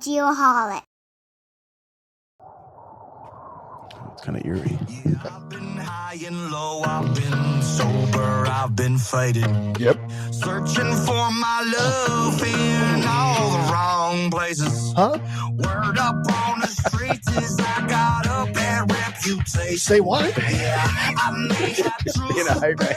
geoholic. It's kind of eerie. Yeah, I've been high and low, I've been sober, I've been faded. Yep. Searching for my love in all the wrong places. Huh? Word up on the streets is I got a bad reputation. Say what? Yeah, I may have true You know, I- blood,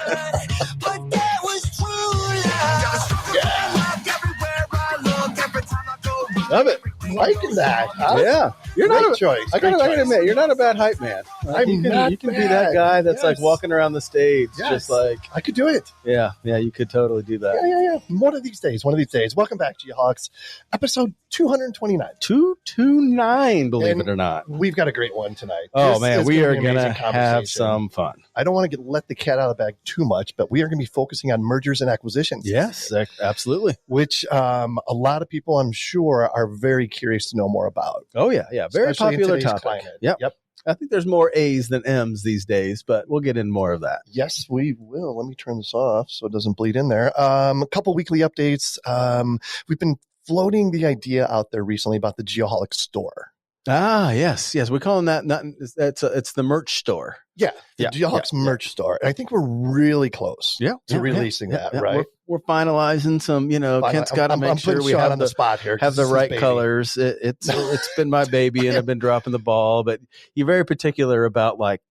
but that was true love. Yeah. Everywhere I look, every time I go. Love it. Liking that. Huh? Yeah. You're Great not choice. I gotta Great choice. admit, you're not a bad hype man. I'm you not can be bad. that guy that's like Yes. walking around the stage, Yes. just like, I could do it. yeah, you could totally do that. Yeah. One of these days. Welcome back, Geoholics. Episode 229. 229, believe And it or not. We've got a great one tonight. Oh This man, is we gonna are be an gonna amazing have conversation. some fun. I don't want to let the cat out of the bag too much, but we are going to be focusing on mergers and acquisitions. Yes, absolutely. Which a lot of people, I'm sure, are very curious to know more about. Oh yeah, very Especially in popular today's topic. climate. Yep. I think there's more A's than M's these days, but we'll get in more of that. Yes, we will. Let me turn this off so it doesn't bleed in there. A couple weekly updates. We've been floating the idea out there recently about the Geoholic store. Ah, yes. We're calling that it's the merch store. Yeah, the Yeah, Geoholics merch store. And I think we're really close to releasing that, right? We're finalizing some, Kent's got to make sure we Sean have on the spot here. 'cause have the this is right baby. colors. It's been my baby and I've been dropping the ball, but you're very particular about like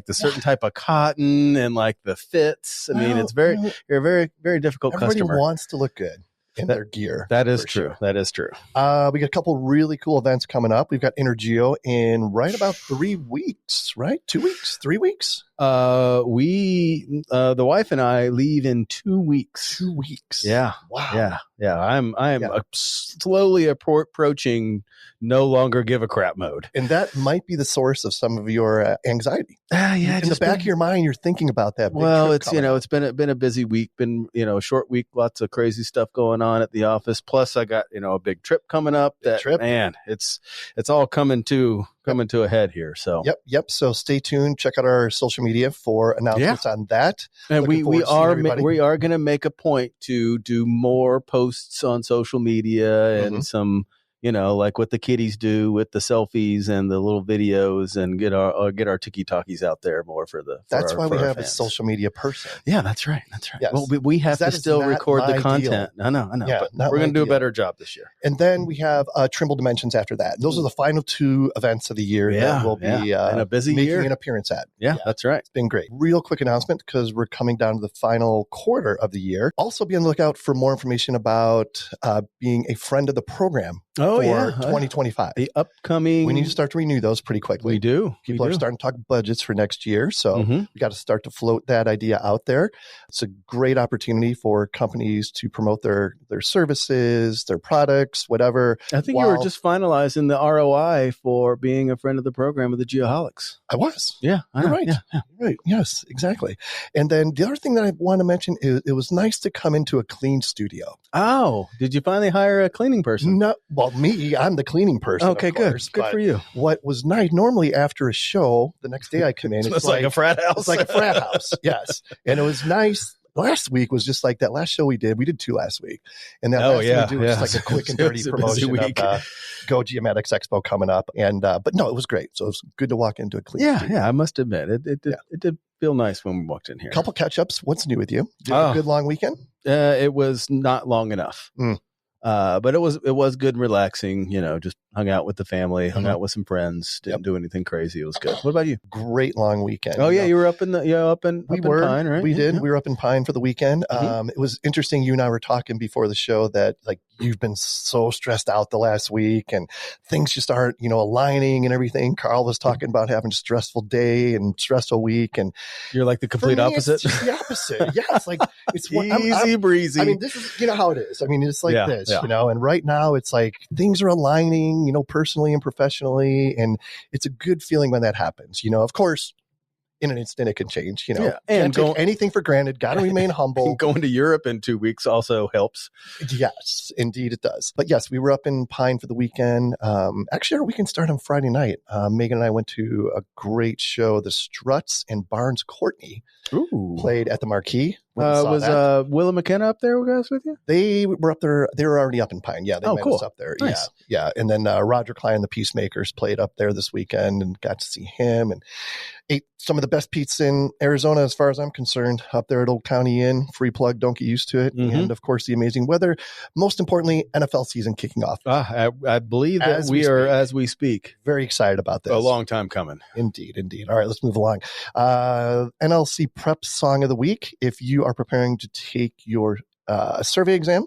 the certain type of cotton and like the fits. I mean, you're a very, very difficult Everybody customer. wants to look good in their gear. That is for true. sure. That is true. We got a couple really cool events coming up. We've got Intergeo in right about 3 weeks, right? 2 weeks, 3 weeks? The wife and I leave in 2 weeks. 2 weeks. Yeah. Wow. Yeah. I'm slowly approaching no longer give a crap mode. And that might be the source of some of your anxiety. Yeah. In the back of your mind, you're thinking about that. Big Well, trip it's, coming up. it's been a busy week, a short week, lots of crazy stuff going on at the office. Plus I got, a big trip coming up man, it's all coming to a head here. So, Yep. So stay tuned. Check out our social media for announcements on that. and Looking we forward to seeing are everybody. we are going to make a point to do more posts on social media and some, like what the kiddies do with the selfies and the little videos, and get our tiki-talkies out there more for That's why we our have a fans. social media person. Yeah, that's right. Yes. Well, we have to That is still not record the my content. deal. I know. Yeah, but not we're going my to do a deal. better job this year. And then we have Trimble Dimensions after that. Those are the final 2 events of the year that we'll be and a busy making year. an appearance at. Yeah, that's right. It's been great. Real quick announcement, because we're coming down to the final quarter of the year. Also be on the lookout for more information about being a friend of the program for 2025. The upcoming. We need to start to renew those pretty quickly. We do. People are starting to talk budgets for next year. So Mhm. we got to start to float that idea out there. It's a great opportunity for companies to promote their services, their products, whatever. I think you were just finalizing the ROI for being a friend of the program of the Geoholics. I was. Yeah, I know. You're right. Yeah. Right. Yes, exactly. And then the other thing that I want to mention is it was nice to come into a clean studio. Oh, did you finally hire a cleaning person? No, well, I'm the cleaning person. Okay, of course, good but for you. What was nice, normally after a show, the next day I come in, It's like a frat house. It's like a frat house. Yes. And it was nice. Last week was just like that last show we did. We did 2 last week. And that last thing we did was just like a quick and It dirty was a busy promotion week. of Go Geomatics Expo coming up. And but no, it was great. So it was good to walk into a clean studio. Yeah, I must admit. It did feel nice when we walked in here. Couple catch-ups. What's new with you? Did you have a good long weekend? It was not long enough. But it was good and relaxing, just hung out with the family, hung out with some friends, didn't do anything crazy. It was good. What about you? Great long weekend. Oh yeah, you were up in Pine, right? We did. Yeah. We were up in Pine for the weekend. It was interesting. You and I were talking before the show that like you've been so stressed out the last week and things just aren't, aligning and everything. Karl was talking about having a stressful day and stressful week. And you're like the complete for me, opposite. It's just the opposite. Yeah. It's like, it's easy breezy. I mean, this is, how it is. I mean, it's like this, yeah. and right now it's like things are aligning, personally and professionally. And it's a good feeling when that happens, of course, in an instant it can change, Yeah. And can't take anything for granted. Got to remain humble. Going to Europe in 2 weeks also helps. Yes, indeed it does. But yes, we were up in Pine for the weekend. Actually, our weekend started on Friday night. Megan and I went to a great show. The Struts and Barnes Courtney Ooh. played at the Marquee. Was Willa McKenna up there with us with you? They were up there. They were already up in Pine. Yeah, they met us up there. Nice. Yeah. And then Roger Klein, the Peacemakers, played up there this weekend and got to see him and ate some of the best pizza in Arizona, as far as I'm concerned, up there at Old County Inn. Free plug, don't get used to it. Mm-hmm. And of course, the amazing weather. Most importantly, NFL season kicking off. I believe that as we speak. Very excited about this. A long time coming. Indeed. All right, let's move along. NLC Prep Song of the Week. If you are preparing to take your survey exam,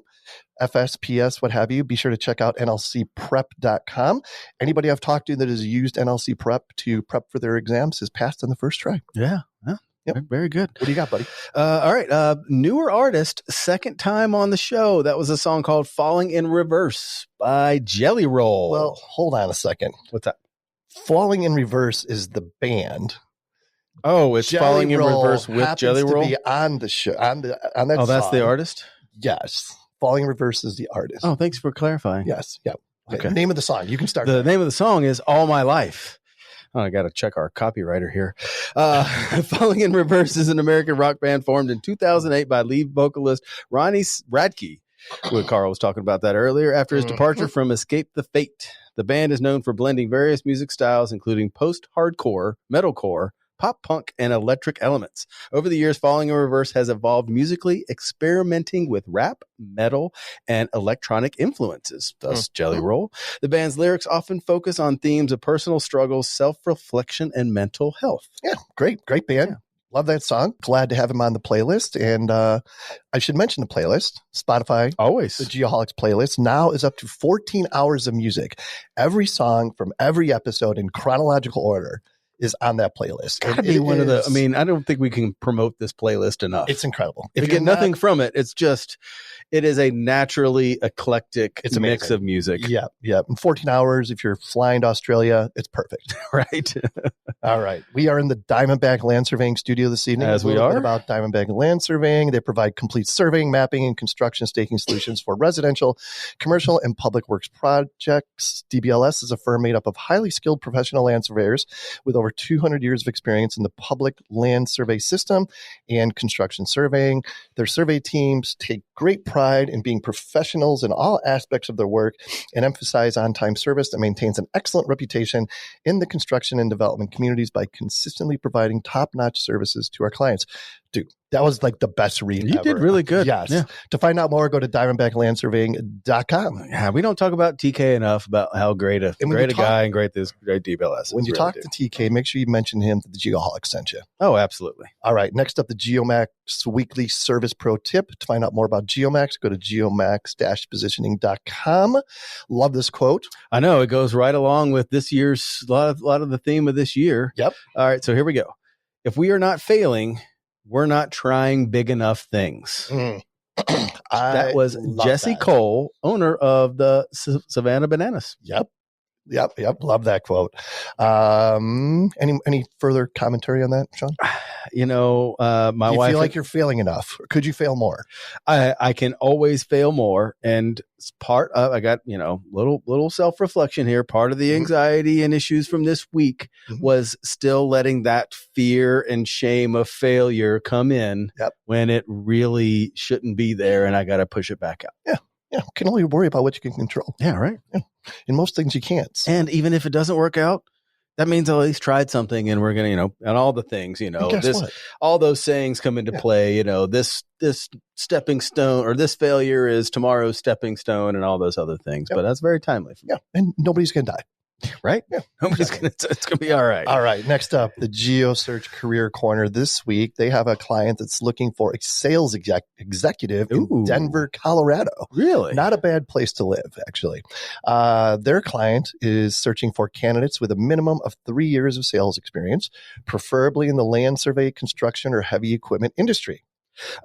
FSPS, what have you, be sure to check out nlcprep.com. Anybody I've talked to that has used NLC Prep to prep for their exams has passed on the first try. Yeah. Yep. Very good. What do you got, buddy? All right. Newer artist, second time on the show. That was a song called Falling in Reverse by Jelly Roll. Well, hold on a second. What's that? Falling in Reverse is the band. Oh, it's Jelly Falling in Roll Reverse with Jelly Roll? To be on the show, on that Oh, that's song. the artist? Yes. Falling in Reverse is the artist. Oh, thanks for clarifying. Yes. Yeah. Okay. Name of the song. You can start. The name of the song is All My Life. Oh, I got to check our copywriter here. Falling in Reverse is an American rock band formed in 2008 by lead vocalist Ronnie Radke. Karl was talking about that earlier. After his departure from Escape the Fate, the band is known for blending various music styles, including post-hardcore, metalcore, pop punk, and electric elements. Over the years, Falling in Reverse has evolved musically, experimenting with rap, metal, and electronic influences, thus Jelly Roll. The band's lyrics often focus on themes of personal struggles, self-reflection, and mental health. Yeah, great band. Yeah. Love that song. Glad to have him on the playlist. And I should mention the playlist, Spotify. Always. The Geoholics playlist now is up to 14 hours of music. Every song from every episode in chronological order is on that playlist. Gotta be one of the, I mean, I don't think we can promote this playlist enough. It's incredible. If you get nothing from it, it's just, it is a naturally eclectic mix of music. Yeah. In 14 hours, if you're flying to Australia, it's perfect. Right. All right. We are in the Diamondback Land Surveying studio this evening. As we a little are. Bit about Diamondback Land Surveying. They provide complete surveying, mapping, and construction staking solutions for residential, commercial, and public works projects. DBLS is a firm made up of highly skilled professional land surveyors with over 200 years of experience in the public land survey system and construction surveying. Their survey teams take great pride in being professionals in all aspects of their work and emphasize on-time service that maintains an excellent reputation in the construction and development communities by consistently providing top-notch services to our clients. Dude, that was like the best read You ever. did really good. Yes. Yeah. To find out more, go to diamondbacklandsurveying.com. Yeah, we don't talk about TK enough about how great a guy and great DBLS is. When you talk to TK, make sure you mention him that the Geoholics sent you. Oh, absolutely. All right. Next up, the Geomax Weekly Service Pro Tip. To find out more about Geomax, go to geomax-positioning.com. Love this quote. I know it goes right along with this year's lot of the theme of this year. Yep. All right, so here we go. If we are not failing, we're not trying big enough things. That was Jesse Cole, owner of the Savannah Bananas. Yep. Love that quote. Any further commentary on that, Sean? You know, my wife. Feel like you're failing enough? Or could you fail more? I can always fail more, and part of I got little self reflection here. Part of the anxiety and issues from this week was still letting that fear and shame of failure come in when it really shouldn't be there, and I got to push it back out. Yeah. Can only worry about what you can control. Yeah, right. Yeah. In most things you can't. And even if it doesn't work out, that means I at least tried something, and we're going to, and all the things, all those sayings come into play, this stepping stone or this failure is tomorrow's stepping stone and all those other things. But that's very timely for me. Yeah. And nobody's going to die. Right? Yeah. Nobody's it's going to be all right. All right. Next up, the GeoSearch Career Corner this week. They have a client that's looking for a sales executive in Denver, Colorado. Really? Not a bad place to live, actually. Their client is searching for candidates with a minimum of 3 years of sales experience, preferably in the land survey, construction, or heavy equipment industry.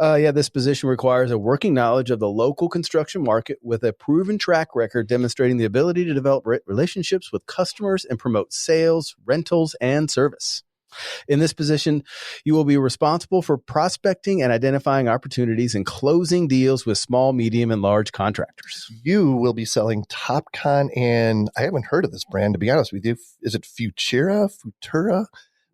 This position requires a working knowledge of the local construction market with a proven track record demonstrating the ability to develop relationships with customers and promote sales, rentals, and service. In this position, you will be responsible for prospecting and identifying opportunities and closing deals with small, medium, and large contractors. You will be selling TopCon, and I haven't heard of this brand, to be honest with you. Is it Futura?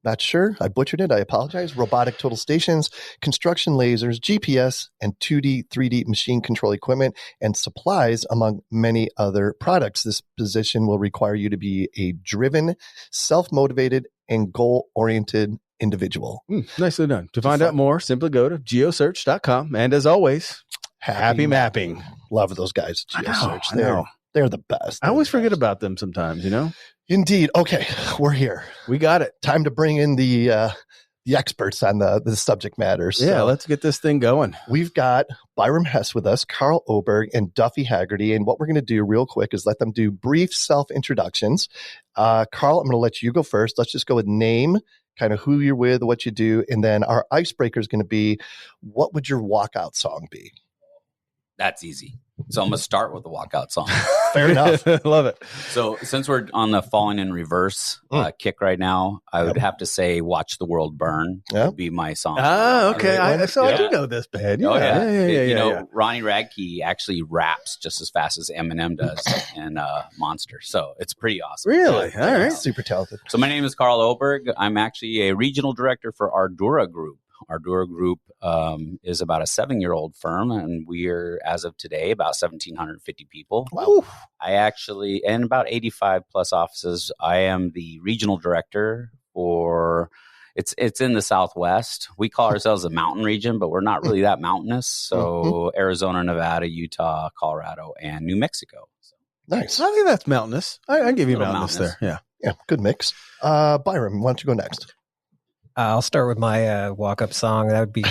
Not sure. I butchered it. I apologize. Robotic total stations, construction lasers, GPS, and 2D, 3D machine control equipment and supplies, among many other products. This position will require you to be a driven, self-motivated, and goal-oriented individual. Nicely done. To find out more, simply go to geosearch.com. And as always, happy mapping. Love those guys at GeoSearch. I know. They're the best. I always forget about them sometimes, you know? Indeed. Okay, we're here. We got it. Time to bring in the experts on the subject matter. Yeah, So let's get this thing going. we've got Byrom Hess with us, Karl Obergh, and Duffy Haggarty. And what we're going to do real quick is let them do brief self-introductions. Karl, I'm going to let you go first. Let's just go with name, kind of who you're with, what you do. And then our icebreaker is going to be, what would your walkout song be? That's easy. So I'm going to start with the walkout song. Fair enough. Love it. So since we're on the falling in reverse kick right now, I would have to say "Watch the World Burn" would be my song. Ah, okay. I Yeah. do know this band. Yeah, Oh, yeah. You know, yeah. Ronnie Radke actually raps just as fast as Eminem does in Monster. So it's pretty awesome. Really? Yeah. All right. Super talented. So my name is Karl Obergh. I'm actually a regional director for Ardura Group. Ardura Group is about a 7-year-old firm, and we're, as of today, about 1,750 people. Wow. I actually, and about 85 plus offices. I am the regional director for, it's in the Southwest. We call ourselves a mountain region, but we're not really that mountainous. So Arizona, Nevada, Utah, Colorado, and New Mexico. So, Nice. I think that's mountainous. I give you Little mountainous mountainous. there. Yeah. Yeah, good mix. Byrom, why don't you go next? I'll start with my walk-up song. That would be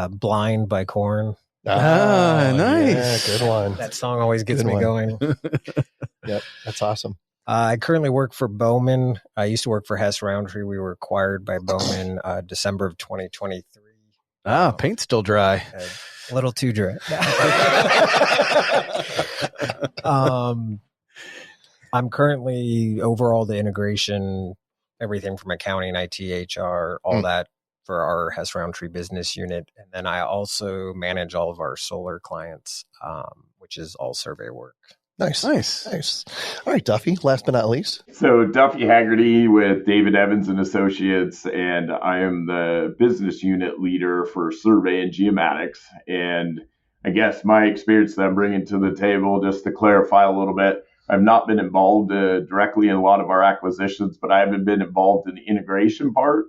Blind by Korn. Nice. Yeah, good one. That song always gets Good me one. going. Yep, that's awesome. I currently work for Bowman. I used to work for Hess Roundtree. We were acquired by Bowman December of 2023. Paint's still dry. A little too dry. I'm currently overall the integration, everything from accounting, IT, HR, all that for our Hess Roundtree business unit. And then I also manage all of our solar clients, which is all survey work. Nice. Nice. All right, Duffy, last but not least. So Duffy Haggarty with David Evans and Associates, and I am the business unit leader for survey and geomatics. And I guess my experience that I'm bringing to the table, just to clarify a little bit, I've not been involved directly in a lot of our acquisitions, but I haven't been involved in the integration part,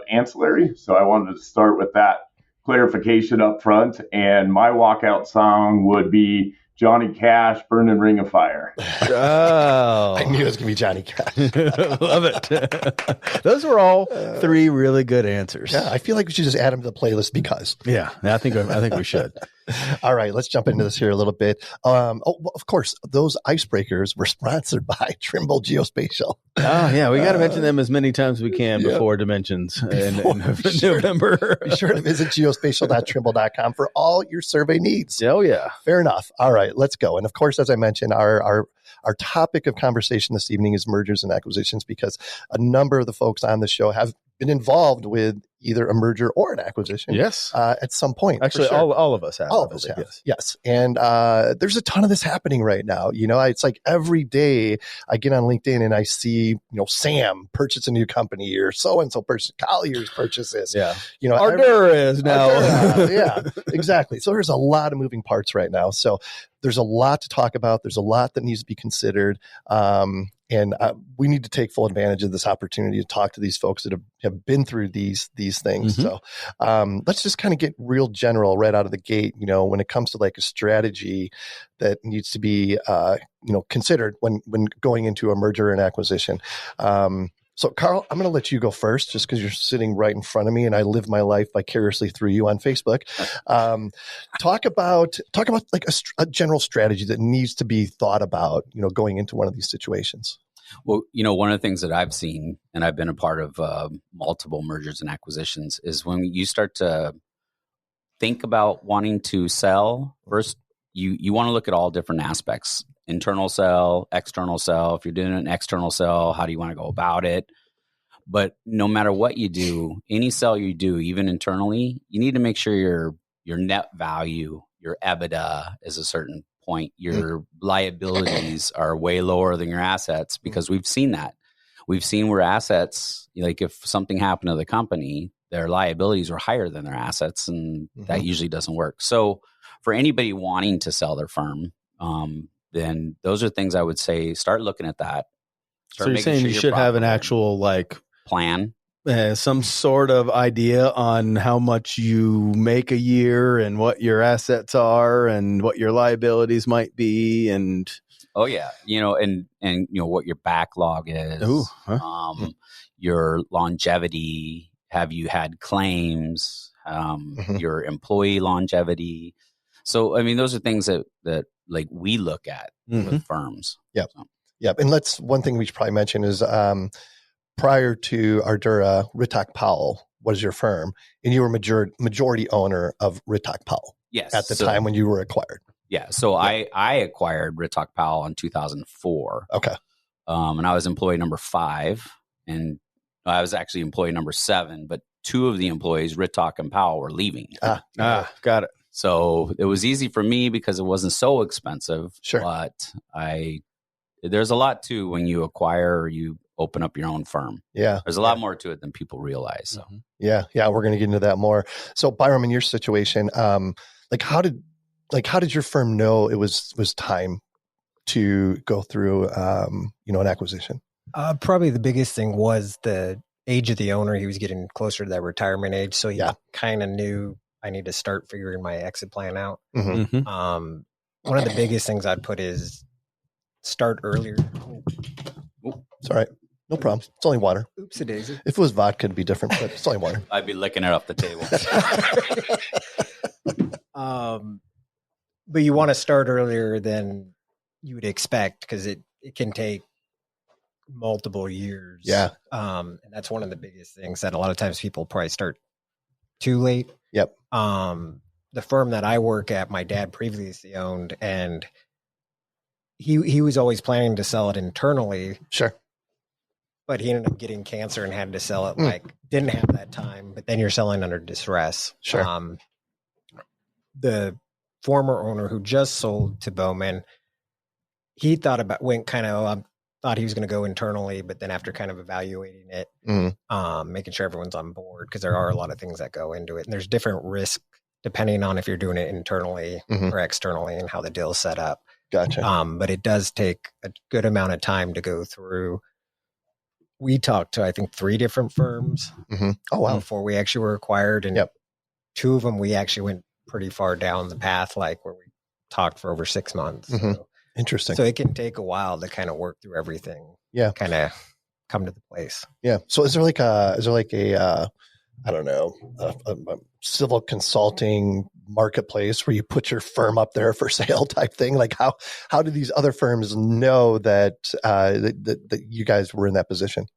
ancillary. So I wanted to start with that clarification up front. And my walkout song would be Johnny Cash, Burning Ring of Fire. Oh, I knew it was going to be Johnny Cash. love it. Those were all three really good answers. Yeah, I feel like we should just add them to the playlist because. Yeah, I think we should. All right, let's jump into this here a little bit. Well, of course, those icebreakers were sponsored by Trimble Geospatial. Oh, yeah, we got to mention them as many times as we can before Dimensions in November. Be sure to visit geospatial.trimble.com for all your survey needs. Oh, yeah. Fair enough. All right, let's go. And of course, as I mentioned, our topic of conversation this evening is mergers and acquisitions because a number of the folks on the show have been involved with either a merger or an acquisition. Yes. At some point. for Actually, sure. all of us have. All I of us believe, have. Yes. Yes. And there's a ton of this happening right now. You know, it's like every day I get on LinkedIn and I see, you know, Sam purchase a new company or so-and-so person, Collier's purchases. Yeah. You know, Ardura is now. yeah, exactly. So there's a lot of moving parts right now. So there's a lot to talk about. There's a lot that needs to be considered. And we need to take full advantage of this opportunity to talk to these folks that have been through these things. So let's just kind of get real general right out of the gate. You know, when it comes to like a strategy that needs to be, considered when going into a merger and acquisition. So, Karl, I'm going to let you go first just because you're sitting right in front of me and I live my life vicariously through you on Facebook. Talk about like a general strategy that needs to be thought about, you know, going into one of these situations. Well, you know, one of the things that I've seen, and I've been a part of multiple mergers and acquisitions, is when you start to think about wanting to sell, first, you want to look at all different aspects. Internal sell, external sell. If you're doing an external sell, how do you want to go about it? But no matter what you do, any sell you do, even internally, you need to make sure your net value, your EBITDA is a certain point. Your liabilities are way lower than your assets because we've seen that. we've seen where assets, like if something happened to the company, their liabilities were higher than their assets, and that usually doesn't work. So for anybody wanting to sell their firm, then those are things I would say, start looking at that. So you're saying you should have an actual like plan, some sort of idea on how much you make a year and what your assets are and what your liabilities might be, and oh yeah, and you know what your backlog is. Ooh, huh? Your longevity. Have you had claims? Your employee longevity. So, I mean, those are things that like we look at with firms. Yep. So. Yep. And one thing we should probably mention is prior to Ardura, Rittak Powell was your firm, and you were majority owner of Rittak Powell. Yes. At the time when you were acquired. Yeah. So I acquired Rittak Powell in 2004. Okay. And I was employee number 5, and I was actually employee number 7, but 2 of the employees, Rittak and Powell, were leaving. Got it. So it was easy for me because it wasn't so expensive. Sure. But there's a lot too when you acquire or you open up your own firm. Yeah. There's a lot more to it than people realize. So Yeah. We're going to get into that more. So Byrom, in your situation, how did your firm know it was time to go through, an acquisition? Probably the biggest thing was the age of the owner. He was getting closer to that retirement age. So he kind of knew I need to start figuring my exit plan out. One of the biggest things I'd put is start earlier. It's all right. No problem. It's only water. Oopsie daisy. If it was vodka, it'd be different, but it's only water. I'd be licking it off the table. But you want to start earlier than you would expect, because it can take multiple years. Yeah. And that's one of the biggest things that a lot of times people probably start too late. Yep. The firm that I work at, my dad previously owned, and he was always planning to sell it internally. Sure. But he ended up getting cancer and had to sell it, didn't have that time, but then you're selling under distress. Sure. The former owner who just sold to Bowman, he thought he was going to go internally, but then after kind of evaluating it, making sure everyone's on board, because there are a lot of things that go into it. And there's different risks depending on if you're doing it internally or externally and how the deal's set up. Gotcha. But it does take a good amount of time to go through. We talked to, I think, 3 different firms Oh, wow. before we actually were acquired. And 2 of them, we actually went pretty far down the path, like where we talked for over 6 months. So, interesting. so it can take a while to kind of work through everything. Yeah. Kind of come to the place. Yeah. So is there like a I don't know, a civil consulting marketplace where you put your firm up there for sale type thing? Like how do these other firms know that that you guys were in that position?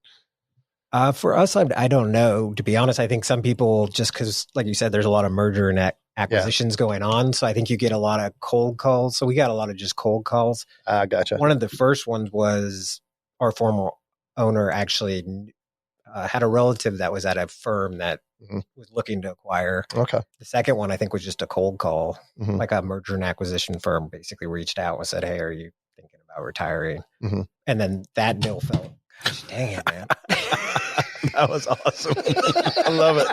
For us, I don't know. To be honest, I think some people, just because, like you said, there's a lot of merger and acquisitions going on. So I think you get a lot of cold calls. So we got a lot of just cold calls. Gotcha. One of the first ones was our former owner actually had a relative that was at a firm that was looking to acquire. Okay. The second one, I think, was just a cold call, like a merger and acquisition firm basically reached out and said, "Hey, are you thinking about retiring?" And then that deal fell. Gosh, dang it, man. That was awesome. I love it.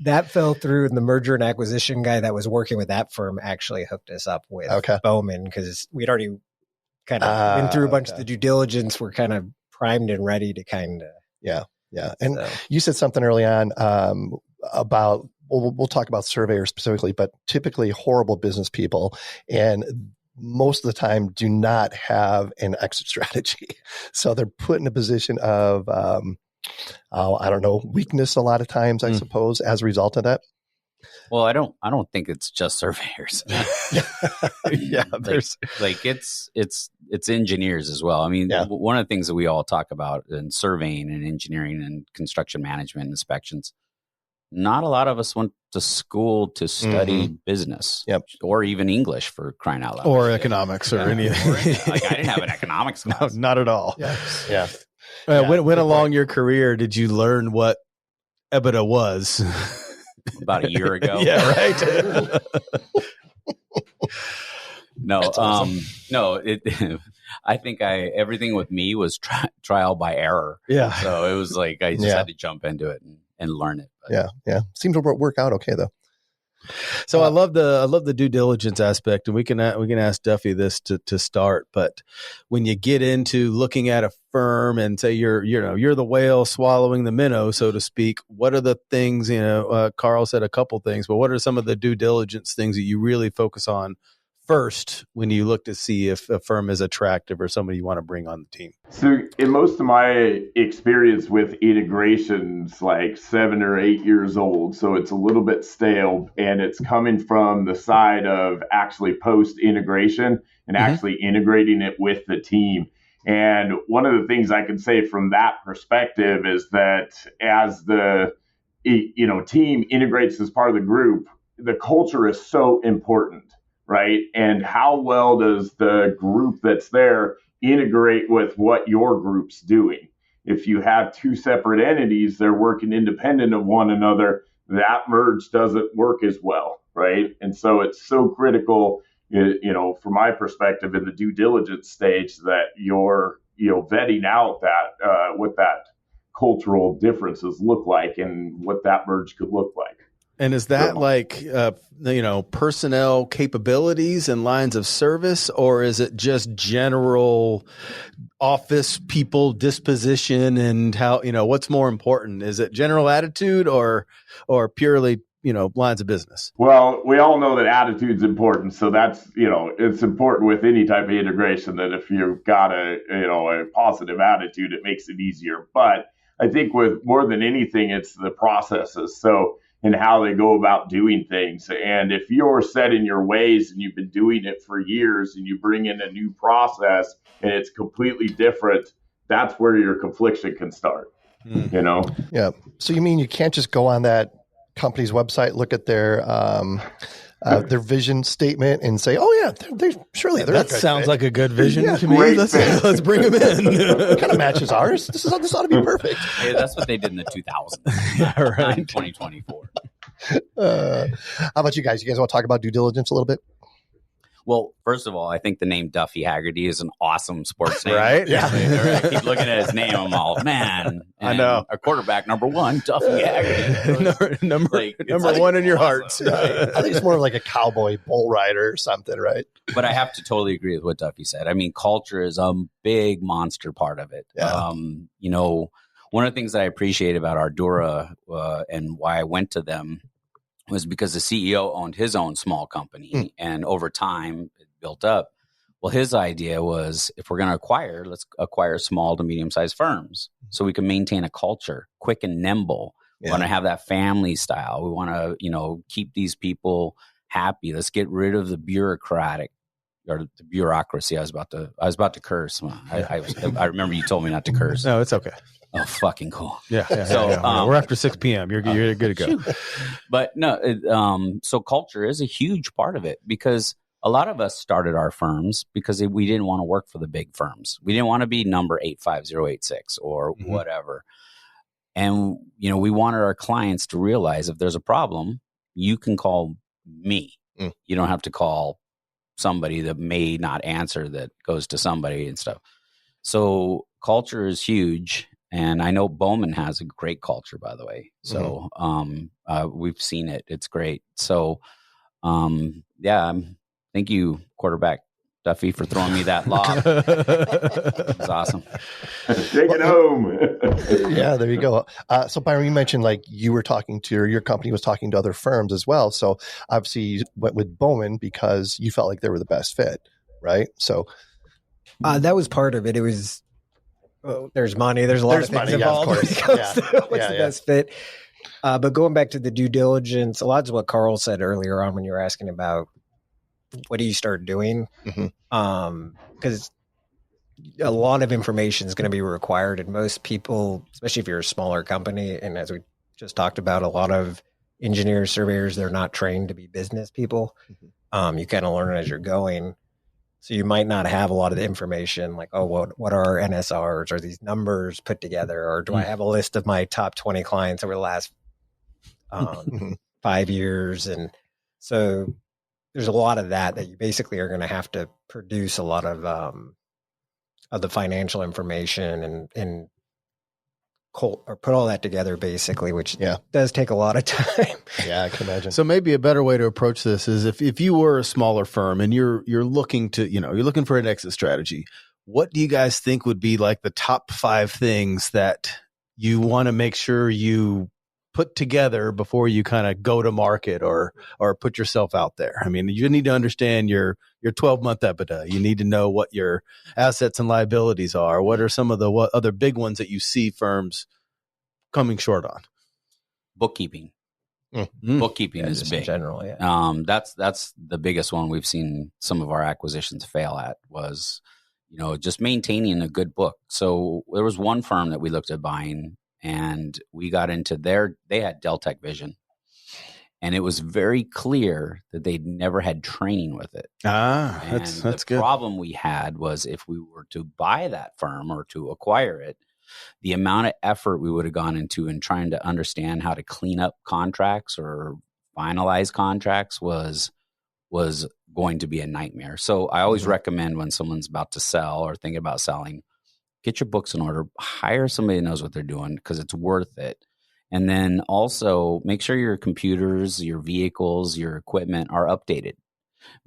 That fell through, and the merger and acquisition guy that was working with that firm actually hooked us up with Bowman, because we'd already kind of been through a bunch of the due diligence. We're kind of primed and ready to kind of. Yeah. And you said something early on about, we'll talk about surveyors specifically, but typically horrible business people, and most of the time do not have an exit strategy. So they're put in a position of, I don't know, weakness a lot of times, I suppose, as a result of that. Well, I don't think it's just surveyors. There's it's engineers as well. I mean, one of the things that we all talk about in surveying and engineering and construction management and inspections, not a lot of us went to school to study business, or even English, for crying out loud, or economics, or anything. Like, I didn't have an economics class. No, not at all. Yeah. When along your career did you learn what EBITDA was? About a year ago. Yeah, right. No, That's awesome. no. I think everything with me was trial by error. Yeah. So it was like I just Yeah. had to jump into it and learn it. But, Yeah. Seems to work out okay though. So I love the due diligence aspect, and we can ask Duffy this to start. But when you get into looking at a firm and say you're the whale swallowing the minnow, so to speak, what are the things? Karl said a couple things, but what are some of the due diligence things that you really focus on first when you look to see if a firm is attractive or somebody you want to bring on the team? So in most of my experience with integrations, like 7 or 8 years old, so it's a little bit stale, and it's coming from the side of actually post integration and actually integrating it with the team. And one of the things I can say from that perspective is that as the team integrates as part of the group, the culture is so important, right? And how well does the group that's there integrate with what your group's doing? If you have two separate entities, they're working independent of one another, that merge doesn't work as well, right? And so it's so critical, from my perspective in the due diligence stage, that you're, vetting out that what that cultural differences look like and what that merge could look like. And is that personnel capabilities and lines of service, or is it just general office people disposition and how, what's more important? Is it general attitude or purely, lines of business? Well, we all know that attitude's important. So that's, it's important with any type of integration that if you've got a positive attitude, it makes it easier. But I think with more than anything, it's the processes. So, and how they go about doing things. And if you're set in your ways and you've been doing it for years and you bring in a new process and it's completely different, that's where your confliction can start, Yeah. So you mean you can't just go on that company's website, look at their vision statement and say, oh yeah, they're that sounds like a good vision to me. Great Let's bring them in. kind of matches ours. This ought to be perfect. Hey, that's what they did in the 2000s. Yeah, right. Not in 2024. How about you guys? You guys want to talk about due diligence a little bit? Well, first of all, I think the name Duffy Haggarty is an awesome sports name. Right? Yeah. I keep looking at his name. I'm all, man. I know. A quarterback number one, Duffy Haggarty. number one in your hearts. I think it's more like a cowboy bull rider or something, right? But I have to totally agree with what Duffy said. I mean, culture is a big monster part of it. Yeah. One of the things that I appreciate about Ardura and why I went to them was because the CEO owned his own small company, and over time it built up. Well, his idea was, if we're going to acquire, let's acquire small to medium-sized firms so we can maintain a culture, quick and nimble. We want to have that family style. We want to, keep these people happy. Let's get rid of the bureaucracy. I was about to curse. I remember you told me not to curse. No, it's okay. Oh, fucking cool. Yeah. So we're after 6 p.m. You're good to go. But no, so culture is a huge part of it, because a lot of us started our firms because we didn't want to work for the big firms. We didn't want to be number 85086 or whatever. And, we wanted our clients to realize if there's a problem, you can call me. You don't have to call somebody that may not answer that goes to somebody and stuff. So culture is huge. And I know Bowman has a great culture, by the way. So we've seen it. It's great. So, thank you, quarterback Duffy, for throwing me that lob. It was awesome. Take it home. Yeah, there you go. So Byrom, you mentioned like you were talking to, or your company was talking to other firms as well. So obviously you went with Bowman because you felt like they were the best fit, right? So that was part of it. It was, there's money. There's a lot of things involved. Of course. What's the best fit? But going back to the due diligence, a lot of what Karl said earlier on when you were asking about what do you start doing? Because a lot of information is going to be required, and most people, especially if you're a smaller company, and as we just talked about, a lot of engineers, surveyors, they're not trained to be business people. You kind of learn as you're going. So you might not have a lot of the information like, oh, what are our NSRs? Are these numbers put together? Or do I have a list of my top 20 clients over the last 5 years? And so there's a lot of that you basically are going to have to produce a lot of the financial information and or put all that together basically, which does take a lot of time. Yeah, I can imagine. So maybe a better way to approach this is if you were a smaller firm and you're looking to, you're looking for an exit strategy, what do you guys think would be like the top 5 things that you want to make sure you put together before you kind of go to market or put yourself out there? I mean, you need to understand your 12-month EBITDA. You need to know what your assets and liabilities are. What are some of the other big ones that you see firms coming short on? Bookkeeping. Bookkeeping is big. In general, yeah. That's the biggest one we've seen some of our acquisitions fail at was, just maintaining a good book. So there was one firm that we looked at buying, and we got into they had Deltec Vision. And it was very clear that they'd never had training with it. That's good. The problem we had was if we were to buy that firm or to acquire it, the amount of effort we would have gone into in trying to understand how to clean up contracts or finalize contracts was going to be a nightmare. So I always recommend when someone's about to sell or thinking about selling, get your books in order, hire somebody who knows what they're doing because it's worth it. And then also make sure your computers, your vehicles, your equipment are updated,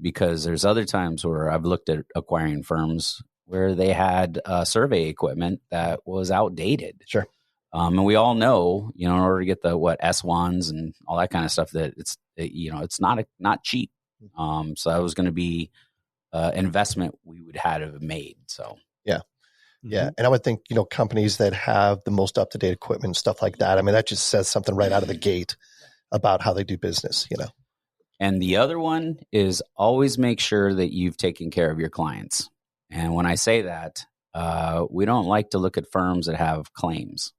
because there's other times where I've looked at acquiring firms where they had survey equipment that was outdated. Sure. And we all know, in order to get the S1s and all that kind of stuff, that it's not cheap. So that was going to be investment we would have made. So yeah. Yeah. And I would think, companies that have the most up-to-date equipment and stuff like that, I mean, that just says something right out of the gate about how they do business, And the other one is always make sure that you've taken care of your clients. And when I say that, we don't like to look at firms that have claims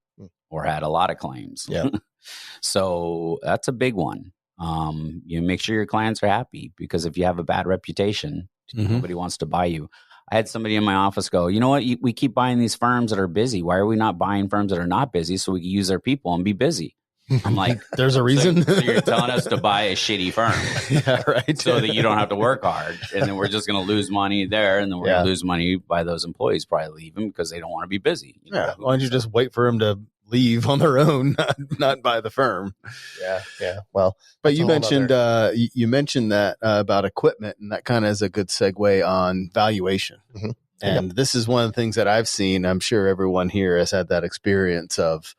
or had a lot of claims. Yeah. So that's a big one. You make sure your clients are happy, because if you have a bad reputation, nobody wants to buy you. I had somebody in my office go, you know what? We keep buying these firms that are busy. Why are we not buying firms that are not busy so we can use their people and be busy? I'm like, there's a reason. So you're telling us to buy a shitty firm. Yeah, right. So that you don't have to work hard. And then we're just going to lose money there. And then we're going to lose money by those employees probably leaving because they don't want to be busy. Why don't you just wait for them to leave on their own, not by the firm? Yeah. Well, but you mentioned that about equipment, and that kind of is a good segue on valuation. Mm-hmm. And this is one of the things that I've seen. I'm sure everyone here has had that experience of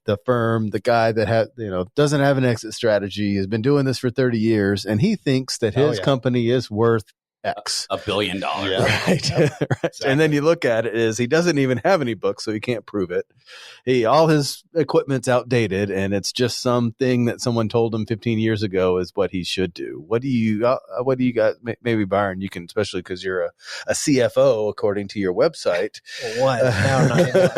the firm, the guy that doesn't have an exit strategy, has been doing this for 30 years, and he thinks that his company is worth X. $1 billion. Yeah. Right. Right. Exactly. And then you look at it is he doesn't even have any books, so he can't prove it. All his equipment's outdated, and it's just something that someone told him 15 years ago is what he should do. What do you got? Maybe Byron, you can, especially because you're a CFO according to your website. What? No.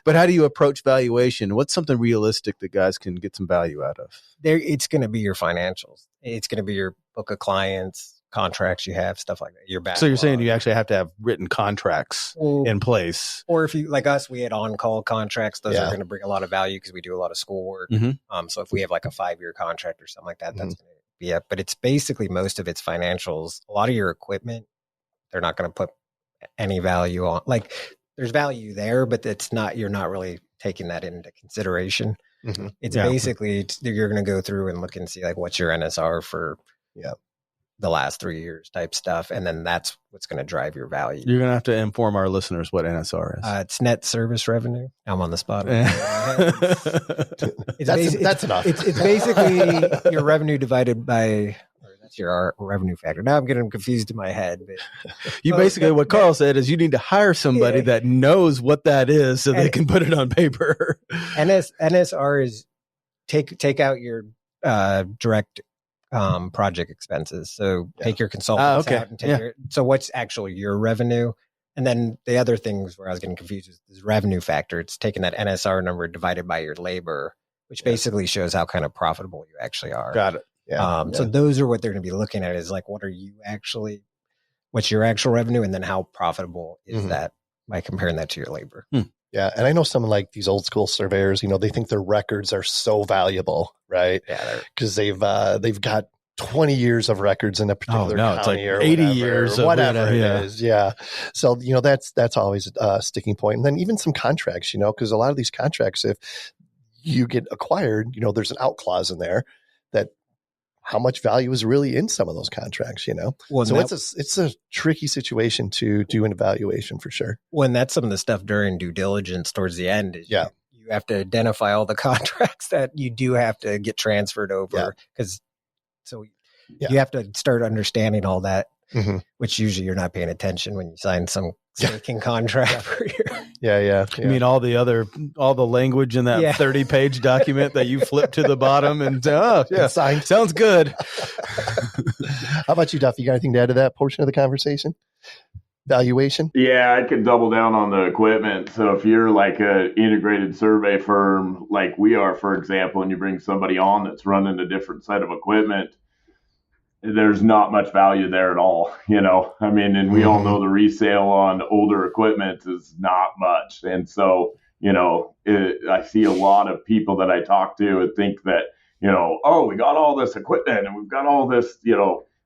But how do you approach valuation? What's something realistic that guys can get some value out of? It's going to be your financials. It's going to be your book of clients, contracts you have, stuff like that. Your backlog. So you're saying you actually have to have written contracts in place, or if you like us, we had on-call contracts. Those are going to bring a lot of value because we do a lot of schoolwork. Mm-hmm. So if we have like a 5-year contract or something like that, that's going to be it. But it's basically most of it's financials. A lot of your equipment, they're not going to put any value on. Like there's value there, but it's not. You're not really taking that into consideration. Mm-hmm. It's basically you're going to go through and look and see like what's your NSR for the last 3 years type stuff. And then that's what's going to drive your value. You're going to have to inform our listeners what NSR is. It's net service revenue. I'm on the spot. That's enough. It's basically your revenue divided by, or that's your revenue factor. Now I'm getting confused in my head. But what Karl said is you need to hire somebody that knows what that is so they can put it on paper. NSR is take out your direct project expenses. So take your consultants out and take so what's actually your revenue? And then the other things where I was getting confused is this revenue factor. It's taking that NSR number divided by your labor, which basically shows how kind of profitable you actually are. Got it. So those are what they're going to be looking at is like, what's your actual revenue? And then how profitable is that by comparing that to your labor? Yeah. And I know some like these old school surveyors, they think their records are so valuable, right? Yeah. Because they've got 20 years of records in a particular no, it's like county or 80 whatever, years or of whatever it yeah. is. Yeah. So, that's always a sticking point. And then even some contracts, because a lot of these contracts, if you get acquired, there's an out clause in there that how much value is really in some of those contracts, Well, so it's a tricky situation to do an evaluation for sure. When that's some of the stuff during due diligence towards the end. Is Yeah. You have to identify all the contracts that you do have to get transferred over because you have to start understanding all that, which usually you're not paying attention when you sign some staking contract for your. Yeah. I mean, all the language in that 30-page document that you flip to the bottom and signed. Sounds good. How about you, Duffy? You got anything to add to that portion of the conversation? Valuation? Yeah, I could double down on the equipment. So if you're like an integrated survey firm like we are, for example, and you bring somebody on that's running a different set of equipment, there's not much value there at all, I mean, and we all know the resale on older equipment is not much. And so, I see a lot of people that I talk to and think that, we got all this equipment and we've got all this,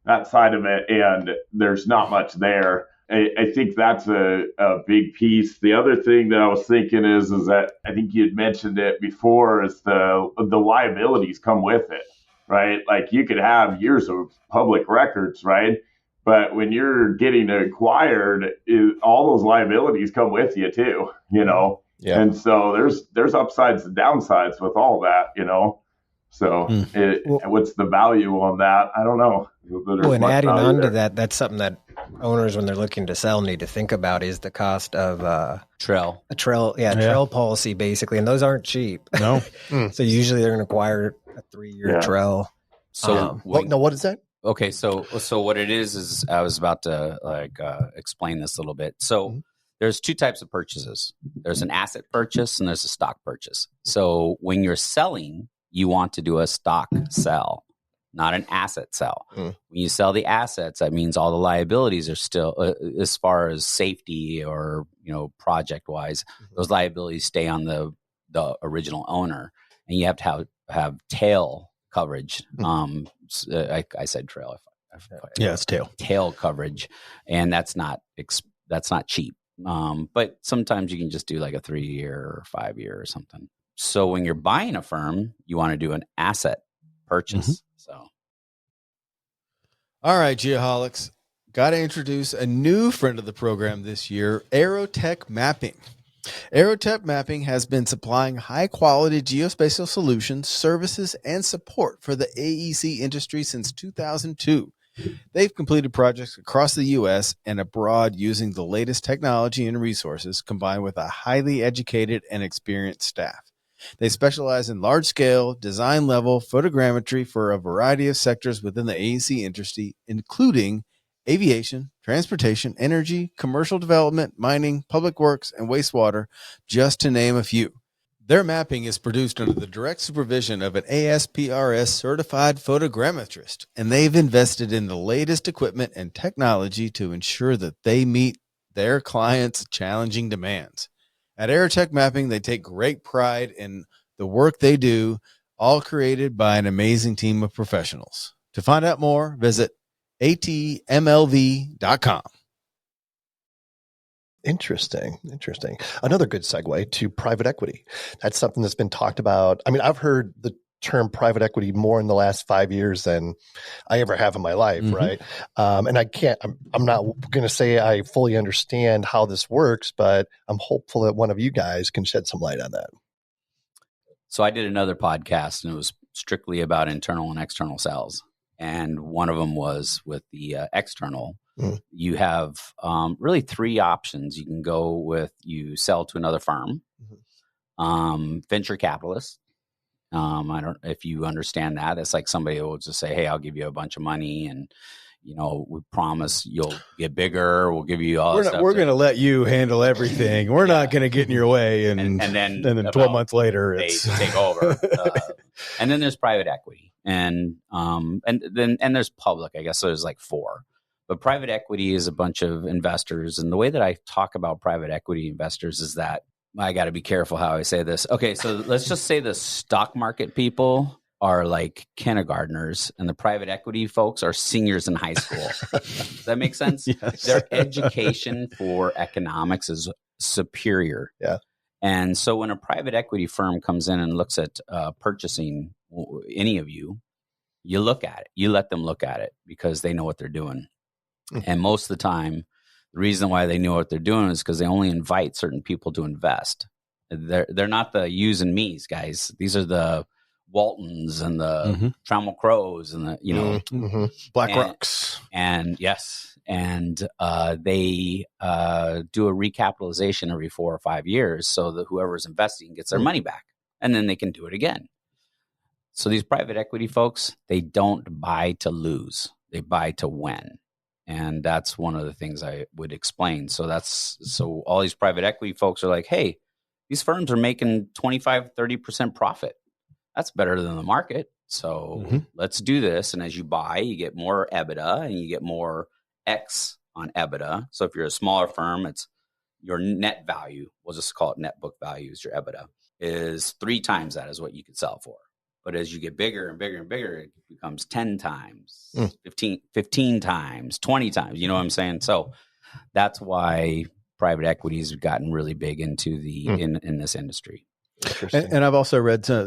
that side of it, and there's not much there. I think that's a big piece. The other thing that I was thinking is that I think you had mentioned it before is the liabilities come with it, right? Like you could have years of public records, right? But when you're getting acquired, all those liabilities come with you too, Yeah. And so there's upsides and downsides with all that, So what's the value on that? I don't know. And adding on to that, that's something that owners, when they're looking to sell, need to think about is the cost of Trail. a trail policy, basically. And those aren't cheap. No. So usually they're going to acquire a 3-year trail. So what is that? Okay, so what it is I was about to explain this a little bit. So there's two types of purchases. There's an asset purchase and there's a stock purchase. So when you're selling, you want to do a stock sell, not an asset sell. When you sell the assets, that means all the liabilities are still, as far as safety or project wise, those liabilities stay on the original owner, and you have to have tail coverage. I said trail. It's tail coverage, and that's not cheap. But sometimes you can just do like a 3-year or 5-year or something. So when you're buying a firm, you want to do an asset purchase. So, all right, Geoholics, got to introduce a new friend of the program this year, Aerotech Mapping. Aerotech Mapping has been supplying high-quality geospatial solutions, services, and support for the AEC industry since 2002. They've completed projects across the U.S. and abroad using the latest technology and resources combined with a highly educated and experienced staff. They specialize in large-scale, design-level photogrammetry for a variety of sectors within the AEC industry, including aviation, transportation, energy, commercial development, mining, public works, and wastewater, just to name a few. Their mapping is produced under the direct supervision of an ASPRS certified photogrammetrist, and they've invested in the latest equipment and technology to ensure that they meet their clients' challenging demands. At Aerotech Mapping, they take great pride in the work they do, all created by an amazing team of professionals. To find out more, visit atmlv.com. Interesting. Another good segue to private equity. That's something that's been talked about. I mean, I've heard the term private equity more in the last 5 years than I ever have in my life, right? And I'm not going to say I fully understand how this works, but I'm hopeful that one of you guys can shed some light on that. So I did another podcast, and it was strictly about internal and external sales. And one of them was with the external. You have really 3 options. You can go with, you sell to another firm, venture capitalist. I don't, if you understand that, it's like somebody will just say, hey, I'll give you a bunch of money and, we promise you'll get bigger. We'll give you all this stuff. We're going to let you handle everything. We're not going to get in your way. And then 12 months later, they take over. And then there's private equity, and there's public, I guess. So there's like 4. But private equity is a bunch of investors. And the way that I talk about private equity investors is that I got to be careful how I say this. Okay, so let's just say the stock market people are like kindergartners and the private equity folks are seniors in high school. Does that make sense? Yes. Their education for economics is superior. Yeah. And so when a private equity firm comes in and looks at purchasing any of you, you look at it. You let them look at it because they know what they're doing. And most of the time, the reason why they know what they're doing is because they only invite certain people to invest. They're not the yous and me's guys. These are the Waltons and the Trammell Crows and the Black Rocks. And yes, and they do a recapitalization every 4 or 5 years so that whoever's investing gets their money back, and then they can do it again. So these private equity folks, they don't buy to lose; they buy to win, and that's one of the things I would explain. So all these private equity folks are like, hey, these firms are making 25-30% profit. That's better than the market. So let's do this. And as you buy, you get more EBITDA and you get more X on EBITDA. So if you're a smaller firm, it's your net value. We'll just call it net book value is your EBITDA is 3 times that is what you could sell for. But as you get bigger and bigger and bigger, it becomes 10 times, 15 times, 20 times. You know what I'm saying? So that's why private equities have gotten really big into the in this industry. And I've also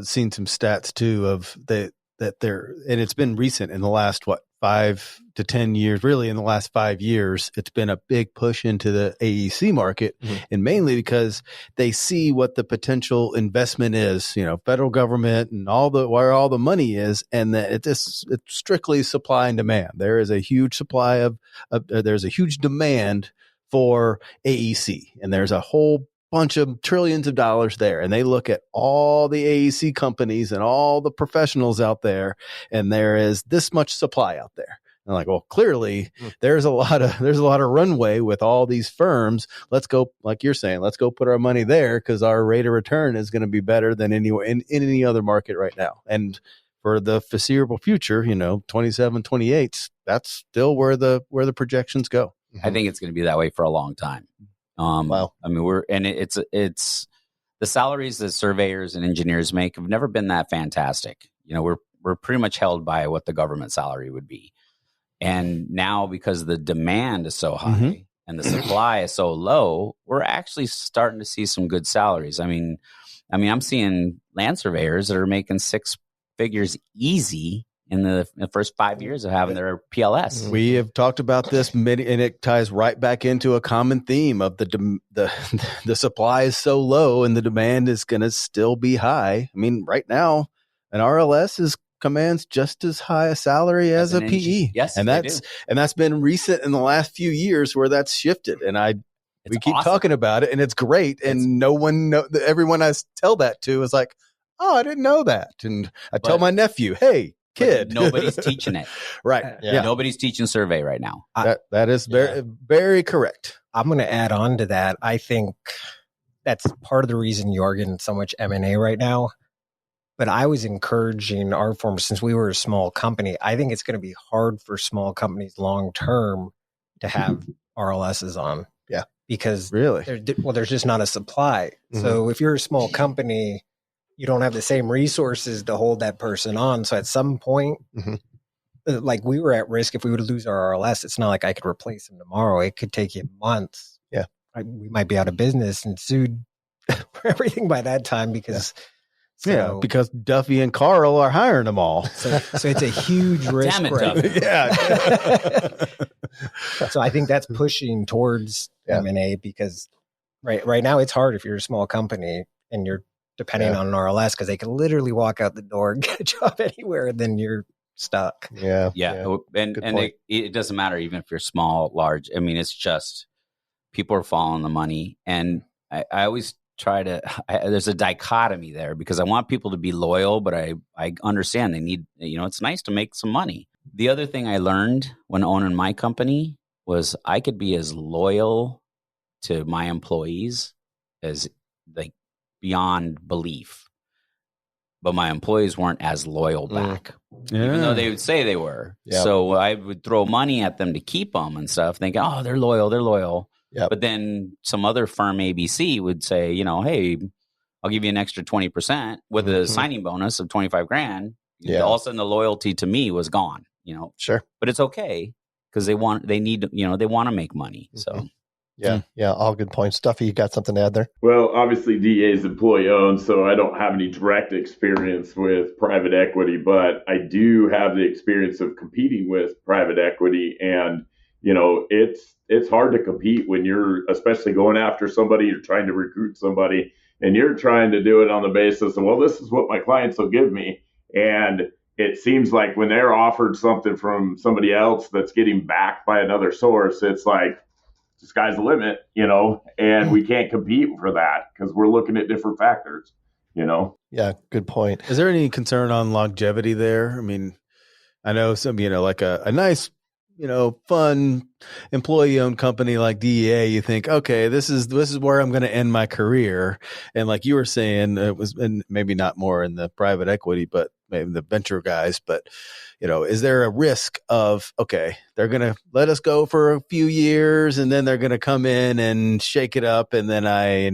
seen some stats too of that they're, and it's been recent in the last 5 to 10 years, really in the last 5 years, it's been a big push into the AEC market, and mainly because they see what the potential investment is, federal government and where all the money is, and that it's strictly supply and demand. There is a huge supply there's a huge demand for AEC, and there's a whole bunch of trillions of dollars there, and they look at all the AEC companies and all the professionals out there, and there is this much supply out there. And like, well, clearly there's a lot of runway with all these firms. Let's go, like you're saying, let's go put our money there because our rate of return is going to be better than anywhere in any other market right now. And for the foreseeable future, 27, 28, that's still where the projections go. I think it's going to be that way for a long time. Wow. I mean, it's the salaries that surveyors and engineers make have never been that fantastic. We're pretty much held by what the government salary would be. And now because the demand is so high and the supply is so low, we're actually starting to see some good salaries. I mean, I'm seeing land surveyors that are making 6 figures easy in the first 5 years of having their PLS. We have talked about this and it ties right back into a common theme of the supply is so low and the demand is going to still be high. I mean, right now, an RLS commands just as high a salary as a PE. Yes, and that's been recent in the last few years where that's shifted. And we keep talking about it, and it's great. And everyone I tell that to is like, oh, I didn't know that. And I tell my nephew, hey, kid, nobody's teaching it. Right. Yeah. Nobody's teaching survey right now. That is very, very correct. I'm going to add on to that. I think that's part of the reason you are getting so much M&A right now. But I was encouraging our firm, since we were a small company, I think it's going to be hard for small companies long term to have RLSs on. Yeah. Because really, there's just not a supply. So if you're a small company, you don't have the same resources to hold that person on. So at some point, like we were at risk if we were to lose our RLS. It's not like I could replace him tomorrow. It could take you months. Yeah. We might be out of business and sued for everything by that time because... So, because Duffy and Karl are hiring them all. So it's a huge risk. Damn it, Duffy. Yeah. So I think that's pushing towards M&A because right now it's hard if you're a small company and you're depending on an RLS because they can literally walk out the door and get a job anywhere and then you're stuck. Yeah. And it doesn't matter even if you're small, large. I mean, it's just people are following the money. And I always there's a dichotomy there because I want people to be loyal, but I understand they need, it's nice to make some money. The other thing I learned when owning my company was I could be as loyal to my employees as like beyond belief, but my employees weren't as loyal back, even though they would say they were. Yeah. So I would throw money at them to keep them and stuff, thinking, oh, they're loyal. Yep. But then some other firm ABC would say, hey, I'll give you an extra 20% with a signing bonus of $25,000. Yeah. All of a sudden the loyalty to me was gone, Sure. but it's okay because they want to make money. So Yeah. Yeah. All good points. Duffy, you got something to add there? Well, obviously DA is employee owned, so I don't have any direct experience with private equity, but I do have the experience of competing with private equity. And, it's hard to compete when you're especially going after somebody, you're trying to recruit somebody, and you're trying to do it on the basis of, well, this is what my clients will give me. And it seems like when they're offered something from somebody else that's getting backed by another source, it's like, the sky's the limit, and we can't compete for that because we're looking at different factors, Yeah, good point. Is there any concern on longevity there? I mean, I know some, like a nice, fun employee-owned company like DEA, you think, okay, this is where I'm going to end my career. And like you were saying, it was, and maybe not more in the private equity, but maybe the venture guys, but is there a risk of, okay, they're going to let us go for a few years and then they're going to come in and shake it up. And then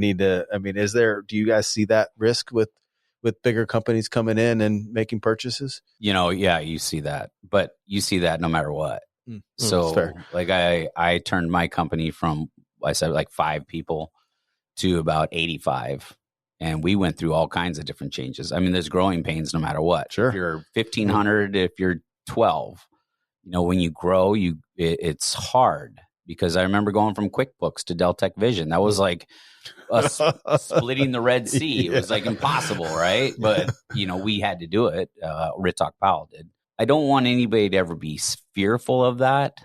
do you guys see that risk with bigger companies coming in and making purchases? Yeah, you see that, but you see that no matter what. So fair. like I turned my company from, I said like 5 people to about 85. And we went through all kinds of different changes. I mean, there's growing pains no matter what. Sure. If you're 1,500, if you're 12, when you grow, it's hard because I remember going from QuickBooks to Deltec Vision. That was like splitting the Red Sea. It was like impossible, right? But, we had to do it. Ritok Powell did. I don't want anybody to ever be fearful of that,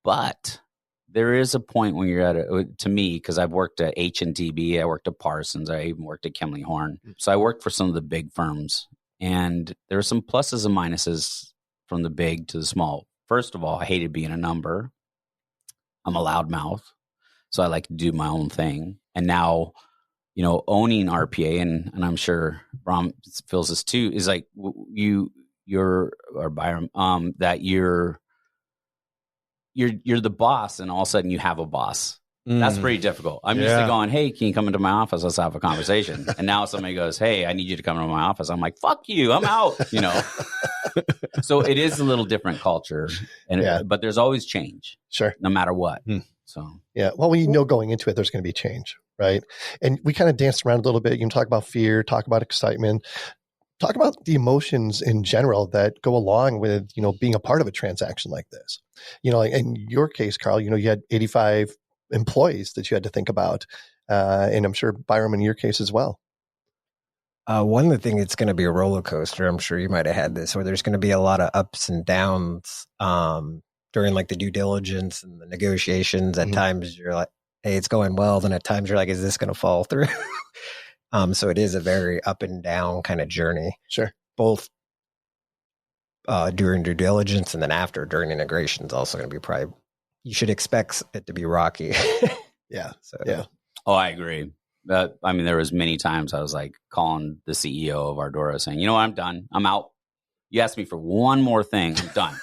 but there is a point when you're to me, because I've worked at H&TB, I worked at Parsons, I even worked at Kimley Horn. So I worked for some of the big firms, and there are some pluses and minuses from the big to the small. First of all, I hated being a number. I'm a loudmouth, so I like to do my own thing. And now, owning RPA, and I'm sure Brom feels this too, is like you're Byrom, that you're the boss, and all of a sudden you have a boss. That's pretty difficult. I'm used to going, hey, can you come into my office? Let's have a conversation. And now somebody goes, hey, I need you to come into my office. I'm like, fuck you, I'm out. So it is a little different culture, but there's always change. Sure. No matter what. So yeah, well, when going into it, there's going to be change, right? And we kind of danced around a little bit. You can talk about fear, talk about excitement. Talk about the emotions in general that go along with, being a part of a transaction like this. Like in your case, Karl, you had 85 employees that you had to think about. And I'm sure Byrom in your case as well. One of the things, it's going to be a roller coaster. I'm sure you might have had this, where there's going to be a lot of ups and downs during like the due diligence and the negotiations. At times you're like, hey, it's going well. Then at times you're like, is this going to fall through? So it is a very up and down kind of journey. Sure. Both during due diligence and then after, during integration is also going to be you should expect it to be rocky. Yeah. So, yeah. Oh, I agree. There was many times I was like calling the CEO of Ardora saying, you know what, I'm done. I'm out. You asked me for one more thing. I'm done.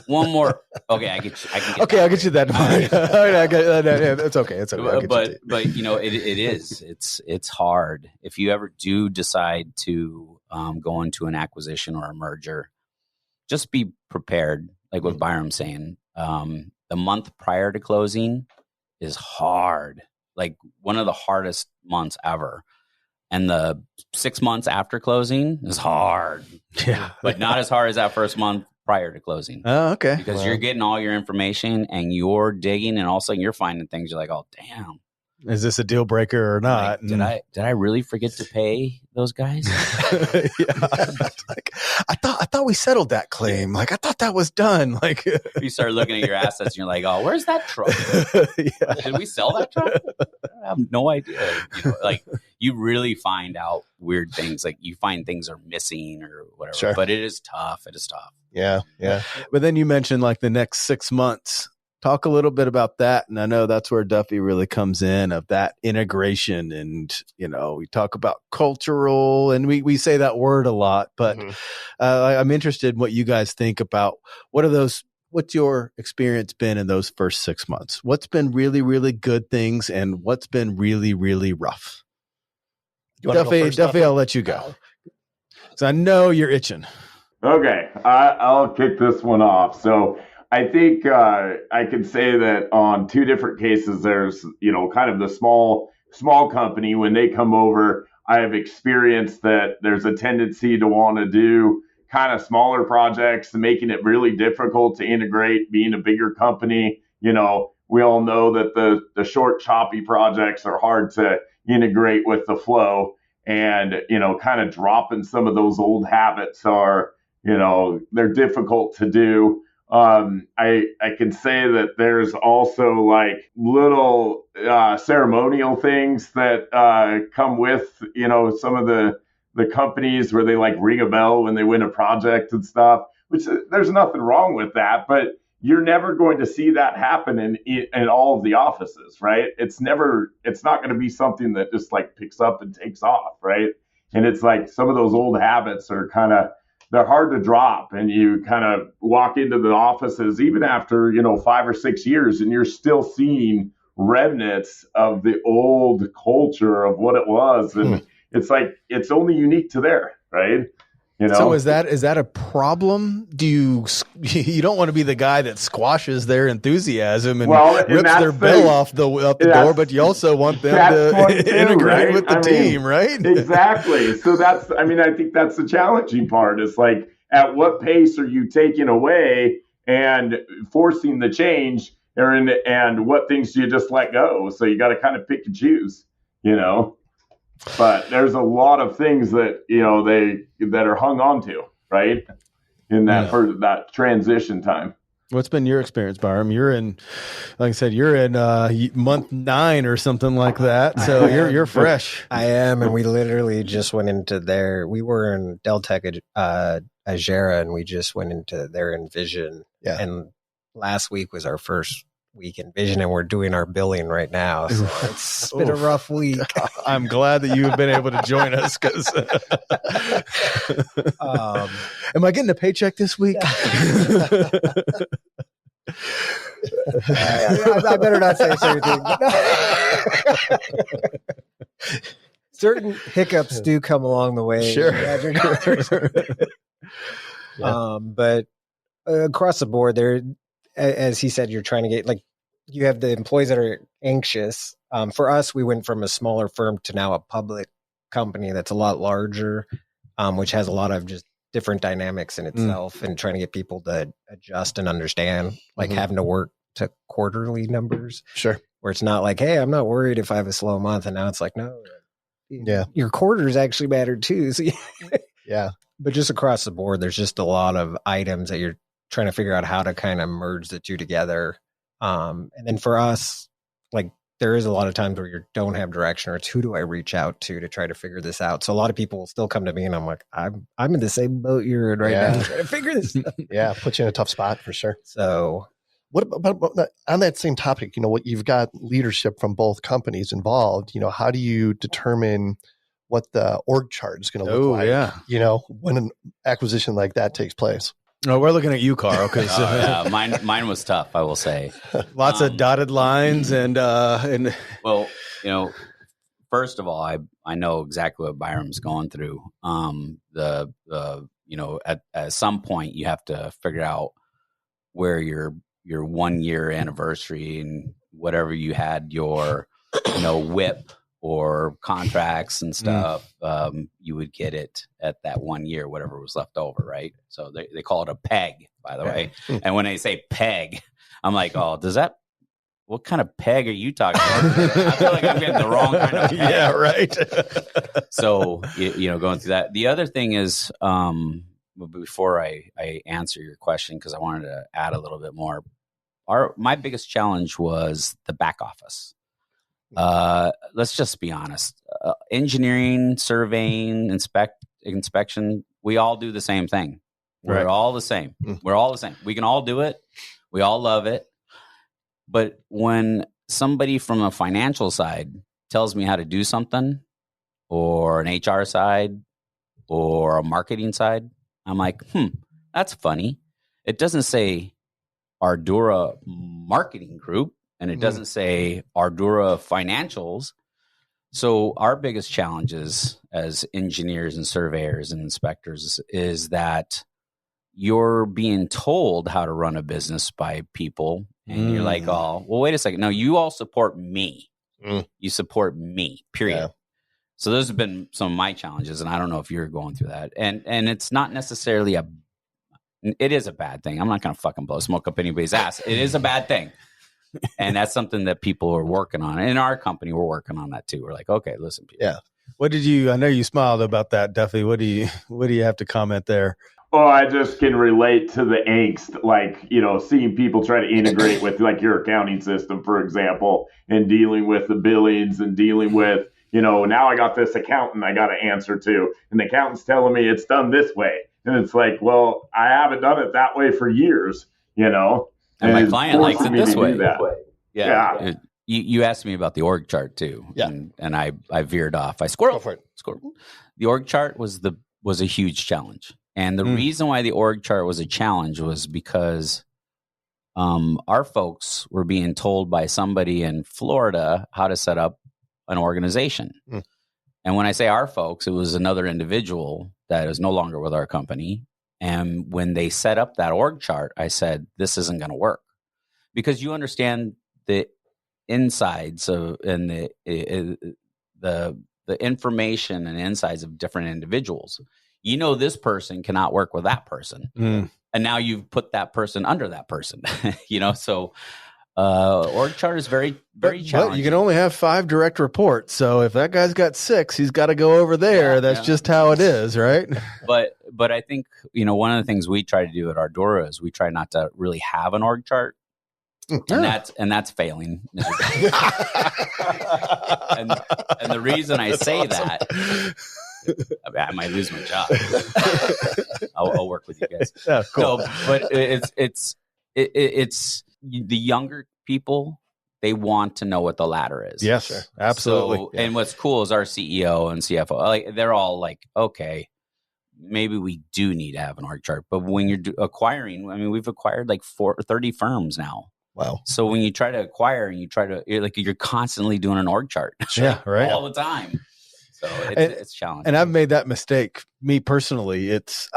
One more. Okay, I can get okay, I'll get you that. It's okay. It's okay. But it is. It's hard. If you ever do decide to go into an acquisition or a merger, just be prepared. Like what Byrom's saying, the month prior to closing is hard. Like one of the hardest months ever. And the 6 months after closing is hard. Yeah. But not as hard as that first month prior to closing. Oh, okay. Because you're getting all your information and you're digging, and all of a sudden you're finding things you're like, oh, damn. Is this a deal breaker or not? Like, did I really forget to pay those guys? Like, I thought we settled that claim. Like, I thought that was done. Like, you start looking at your assets and you're like, oh, where's that truck? Did we sell that truck? I have no idea. Like you really find out weird things. Like you find things are missing or whatever. Sure. But it is tough. It is tough. Yeah. Yeah. But then you mentioned like the next 6 months. Talk a little bit about that. And I know that's where Duffy really comes in, of that integration. And, we talk about cultural, and we say that word a lot, but I'm interested in what you guys think about what's your experience been in those first 6 months? What's been really, really good things and what's been really, really rough? Duffy, I'll let you go. So I know you're itching. Okay, I'll kick this one off. So I think I can say that on two different cases, there's kind of the small company when they come over. I have experienced that there's a tendency to want to do kind of smaller projects, making it really difficult to integrate. Being a bigger company, we all know that the short, choppy projects are hard to integrate with the flow, and kind of dropping some of those old habits are. They're difficult to do. I can say that there's also like little ceremonial things that come with, some of the companies where they like ring a bell when they win a project and stuff, which there's nothing wrong with that, but you're never going to see that happen in all of the offices, right? It's not going to be something that just like picks up and takes off, right? And it's like some of those old habits are they're hard to drop, and you kind of walk into the offices even after 5 or 6 years, and you're still seeing remnants of the old culture of what it was, and it's like it's only unique to there, right? So is that a problem? Do you don't want to be the guy that squashes their enthusiasm and rips their bell off the door, but you also want them to integrate with the team, right? Exactly. So I think that's the challenging part. It's like, at what pace are you taking away and forcing the change, and what things do you just let go? So you got to kind of pick and choose, But there's a lot of things that that are hung on to, right, in that transition time. What's been your experience, Byrom? You're in, like I said, month 9 or something like that. So you're fresh. I am, and we literally just went into we were in Deltec Agera, and we just went into their Envision. Yeah. And last week was our first week in Vision, and we're doing our billing right now. So it's been a rough week. I'm glad that you've been able to join us, because am I getting a paycheck this week? I better not say certain things. Certain hiccups do come along the way. Sure. But across the board, there, as he said, you're trying to get, like, you have the employees that are anxious. For us, we went from a smaller firm to now a public company that's a lot larger, which has a lot of just different dynamics in itself, and trying to get people to adjust and understand, like having to work to quarterly numbers. Sure. Where it's not like, hey, I'm not worried if I have a slow month. And now it's like, no, your quarters actually matter too. So yeah. But just across the board, there's just a lot of items that you're trying to figure out how to kind of merge the two together. And then for us, like, there is a lot of times where you don't have direction, or it's who do I reach out to try to figure this out. So a lot of people still come to me, and I'm like, I'm in the same boat you're in right now, trying to figure this out. Yeah, put you in a tough spot for sure. So what about on that same topic, what you've got leadership from both companies involved, how do you determine what the org chart is going to look like, when an acquisition like that takes place? No, we're looking at you, Karl, because mine was tough, I will say. Lots of dotted lines and well, first of all, I know exactly what Byrom's going through. At some point you have to figure out where your 1 year anniversary and whatever you had your whip or contracts and stuff, you would get it at that 1 year, whatever was left over, right? So they call it a peg, by the way. And when they say peg, I'm like, oh, what kind of peg are you talking about? I feel like I'm getting the wrong kind of peg. Yeah, right. So, going through that. The other thing is, before I answer your question, because I wanted to add a little bit more, my biggest challenge was the back office. Let's just be honest. Engineering, surveying, inspection, we all do the same thing. We're all the same. We're all the same. We can all do it. We all love it. But when somebody from a financial side tells me how to do something, or an HR side, or a marketing side, I'm like, that's funny. It doesn't say Ardura Marketing Group, and it doesn't say Ardura Financials. So our biggest challenges as engineers and surveyors and inspectors is that you're being told how to run a business by people, and you're like, oh, well, wait a second. No, you all support me. You support me, period. Yeah. So those have been some of my challenges, and I don't know if you're going through that. And it's not necessarily it is a bad thing. I'm not going to fucking blow smoke up anybody's ass. It is a bad thing. And that's something that people are working on. In our company, we're working on that too. We're like, okay, listen, people. Yeah. I know you smiled about that, Duffy. What do you have to comment there? Oh, I just can relate to the angst, like, seeing people try to integrate with like your accounting system, for example, and dealing with the billings and dealing with, now I got this accountant I got to answer to, and the accountant's telling me it's done this way. And it's like, well, I haven't done it that way for years, And my client likes it this way. Yeah. You asked me about the org chart too. Yeah. And I veered off. I squirreled. Go for it. The org chart was a huge challenge. And the reason why the org chart was a challenge was because our folks were being told by somebody in Florida how to set up an organization. And when I say our folks, it was another individual that is no longer with our company. And when they set up that org chart, I said, this isn't going to work, because you understand the insides of and the information and insides of different individuals. This person cannot work with that person. And now you've put that person under that person, so org chart is very, very challenging. But you can only have 5 direct reports. So if that guy's got 6, he's got to go over there. That's just how it is, right? But I think, one of the things we try to do at Ardora is we try not to really have an org chart. And that's failing. and the reason I say that, I might lose my job. I'll work with you guys. Yeah, cool. No, but it's the younger people. They want to know what the ladder is. Yes, sure. Absolutely. So, and what's cool is our CEO and CFO. They're all like, okay, maybe we do need to have an org chart. But when you're acquiring, we've acquired like 30 firms now. Wow. So when you try to acquire and you're constantly doing an org chart. Yeah, right. All the time. So it's challenging. And I've made that mistake. Me personally, it's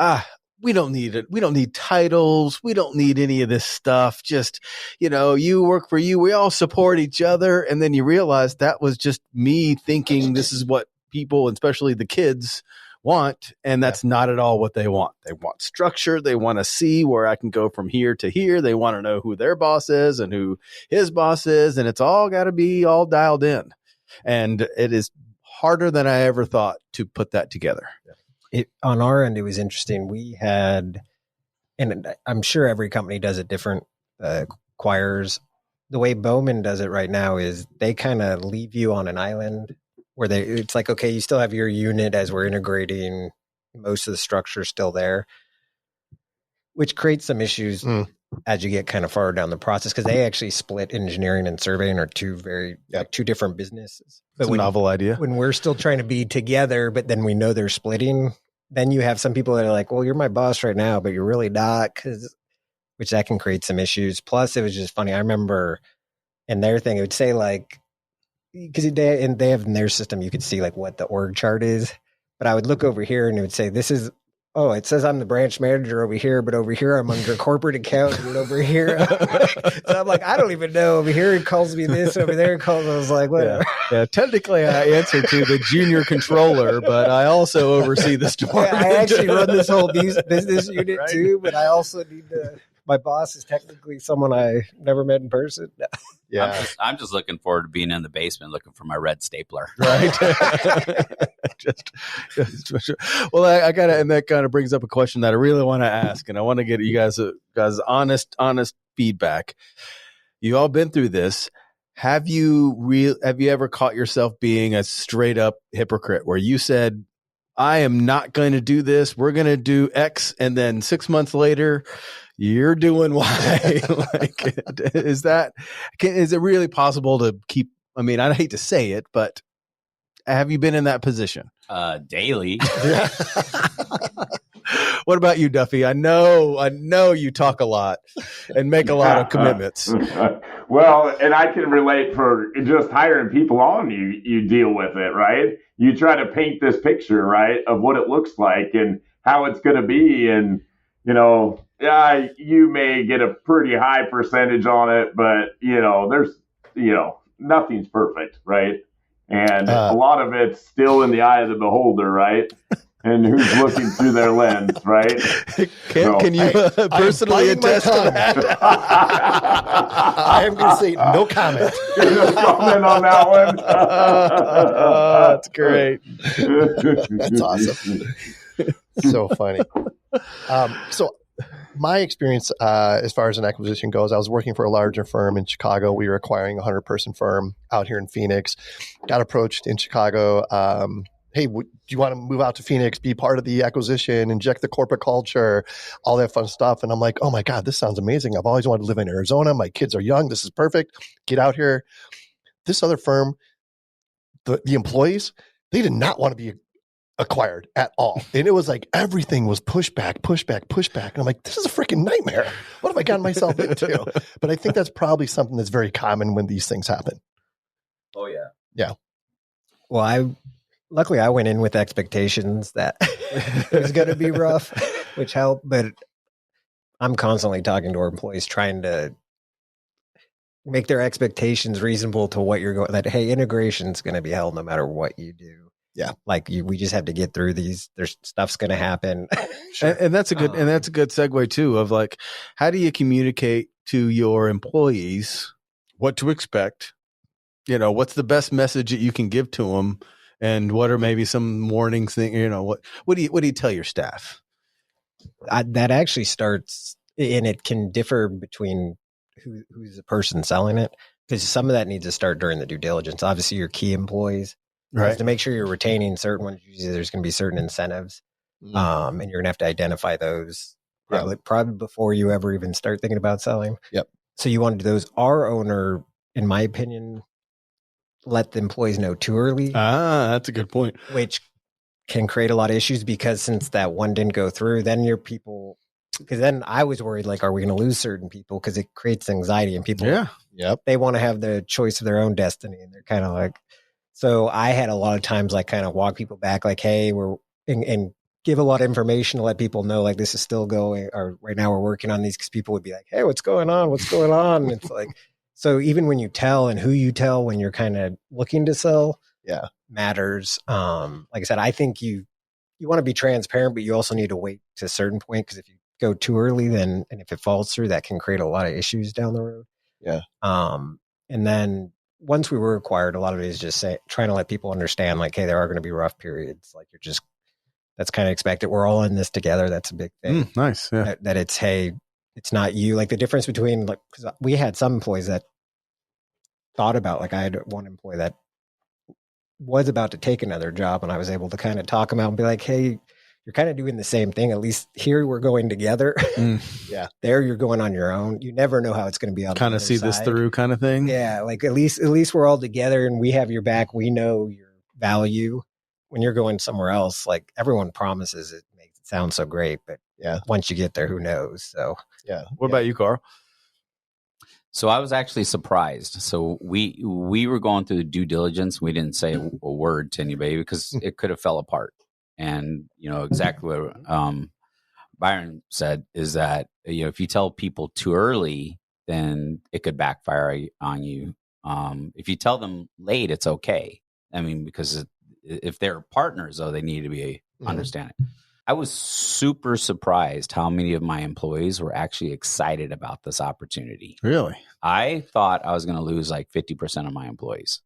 we don't need it. We don't need titles. We don't need any of this stuff. Just, you work for you. We all support each other. And then you realize that was just me thinking this is what people, especially the kids, want. And that's not at all what they want. They want structure. They want to see where I can go from here to here. They want to know who their boss is and who his boss is. And it's all got to be all dialed in. And it is harder than I ever thought to put that together. On our end, it was interesting. We had, and I'm sure every company does it different, acquires. The way Bowman does it right now is they kind of leave you on an island where it's like, okay, you still have your unit as we're integrating. Most of the structure is still there, which creates some issues as you get kind of far down the process, because they actually split engineering and surveying are two different businesses. But it's a novel idea. When we're still trying to be together, but then we know they're splitting, then you have some people that are like, well, you're my boss right now, but you're really not, which that can create some issues. Plus, it was just funny. I remember in their thing, it would say like, because they have in their system, you could see like what the org chart is. But I would look over here and it would say, it says I'm the branch manager over here, but over here I'm under corporate accountant, and over here. So I'm like, I don't even know. Over here it calls me this, over there it calls. I was like, whatever. Yeah, technically I answer to the junior controller, but I also oversee the store. Yeah, I actually run this whole business unit right? too, but I also need to. My boss is technically someone I never met in person. Yeah, I'm just looking forward to being in the basement looking for my red stapler. Right. Well, I got to, and that kind of brings up a question that I really want to ask, and I want to get you guys honest feedback. You all been through this. Have you ever caught yourself being a straight up hypocrite where you said, I am not going to do this. We're going to do X. And then 6 months later, you're doing Y. Is it really possible to keep? I mean, I hate to say it, but have you been in that position? Daily. What about you, Duffy? I know you talk a lot and make a lot of commitments. Well, and I can relate for just hiring people on, you deal with it, right? You try to paint this picture, right, of what it looks like and how it's going to be. And, yeah, you may get a pretty high percentage on it, but there's, nothing's perfect, right? And a lot of it's still in the eye of the beholder, right? And who's looking through their lens, right? Can you personally attest to that? I am going to say no comment. No comment on that one. That's great. That's awesome. So funny. So my experience as far as an acquisition goes, I was working for a larger firm in Chicago. We were acquiring a 100-person firm out here in Phoenix. Got approached in Chicago. Hey, do you want to move out to Phoenix, be part of the acquisition, inject the corporate culture, all that fun stuff? And I'm like, oh my God, this sounds amazing. I've always wanted to live in Arizona. My kids are young. This is perfect. Get out here. This other firm, the employees, they did not want to be acquired at all. And it was like everything was pushback. And I'm like, this is a freaking nightmare. What have I gotten myself into? But I think that's probably something that's very common when these things happen. Oh, yeah. Yeah. Well, luckily I went in with expectations that it was going to be rough, which helped. But I'm constantly talking to our employees, trying to make their expectations reasonable to what you're going. That hey, integration's going to be hell no matter what you do. Yeah, we just have to get through these. There's stuff's going to happen, sure. and that's a good segue too. Of like, how do you communicate to your employees what to expect? What's the best message that you can give to them? And what are maybe some warning things? What do you tell your staff? That actually starts, and it can differ between who's the person selling it, because some of that needs to start during the due diligence. Obviously, your key employees, right? To make sure you're retaining certain ones. Usually, there's going to be certain incentives, and you're going to have to identify those probably before you ever even start thinking about selling. Yep. So you want to do those. Our owner, in my opinion, let the employees know too early. That's a good point. Which can create a lot of issues, because since that one didn't go through, then your people, because then I was worried, like, are we going to lose certain people? Because it creates anxiety, and people, they want to have the choice of their own destiny. And they're kind of like, so I had a lot of times like kind of walk people back, like, hey, and give a lot of information to let people know, like, this is still going, or right now we're working on these, because people would be like, hey, what's going on? And it's like, so even when you tell and who you tell when you're kind of looking to sell, matters. Like I said, I think you want to be transparent, but you also need to wait to a certain point, because if you go too early, and if it falls through, that can create a lot of issues down the road. Yeah. And then once we were acquired, a lot of it is just trying to let people understand, like, hey, there are going to be rough periods. Like, that's kind of expected. We're all in this together. That's a big thing. Nice. Yeah. That it's, hey, it's not you. Like the difference between, like, because we had some employees that thought about, like, I had one employee that was about to take another job, and I was able to kind of talk him out and be like, hey, you're kind of doing the same thing. At least here we're going together. Yeah. There you're going on your own. You never know how it's going to be on kind of see this through kind of thing. Yeah. Like at least we're all together and we have your back. We know your value. When you're going somewhere else, like, everyone promises it makes it sound so great, but once you get there, who knows? So What about you, Karl? So I was actually surprised. So we were going through the due diligence. We didn't say a word to anybody because it could have fell apart. And, exactly what Byron said is that, if you tell people too early, then it could backfire on you. If you tell them late, it's okay. I mean, because if they're partners, though, they need to be understanding. I was super surprised how many of my employees were actually excited about this opportunity. Really? I thought I was going to lose like 50% of my employees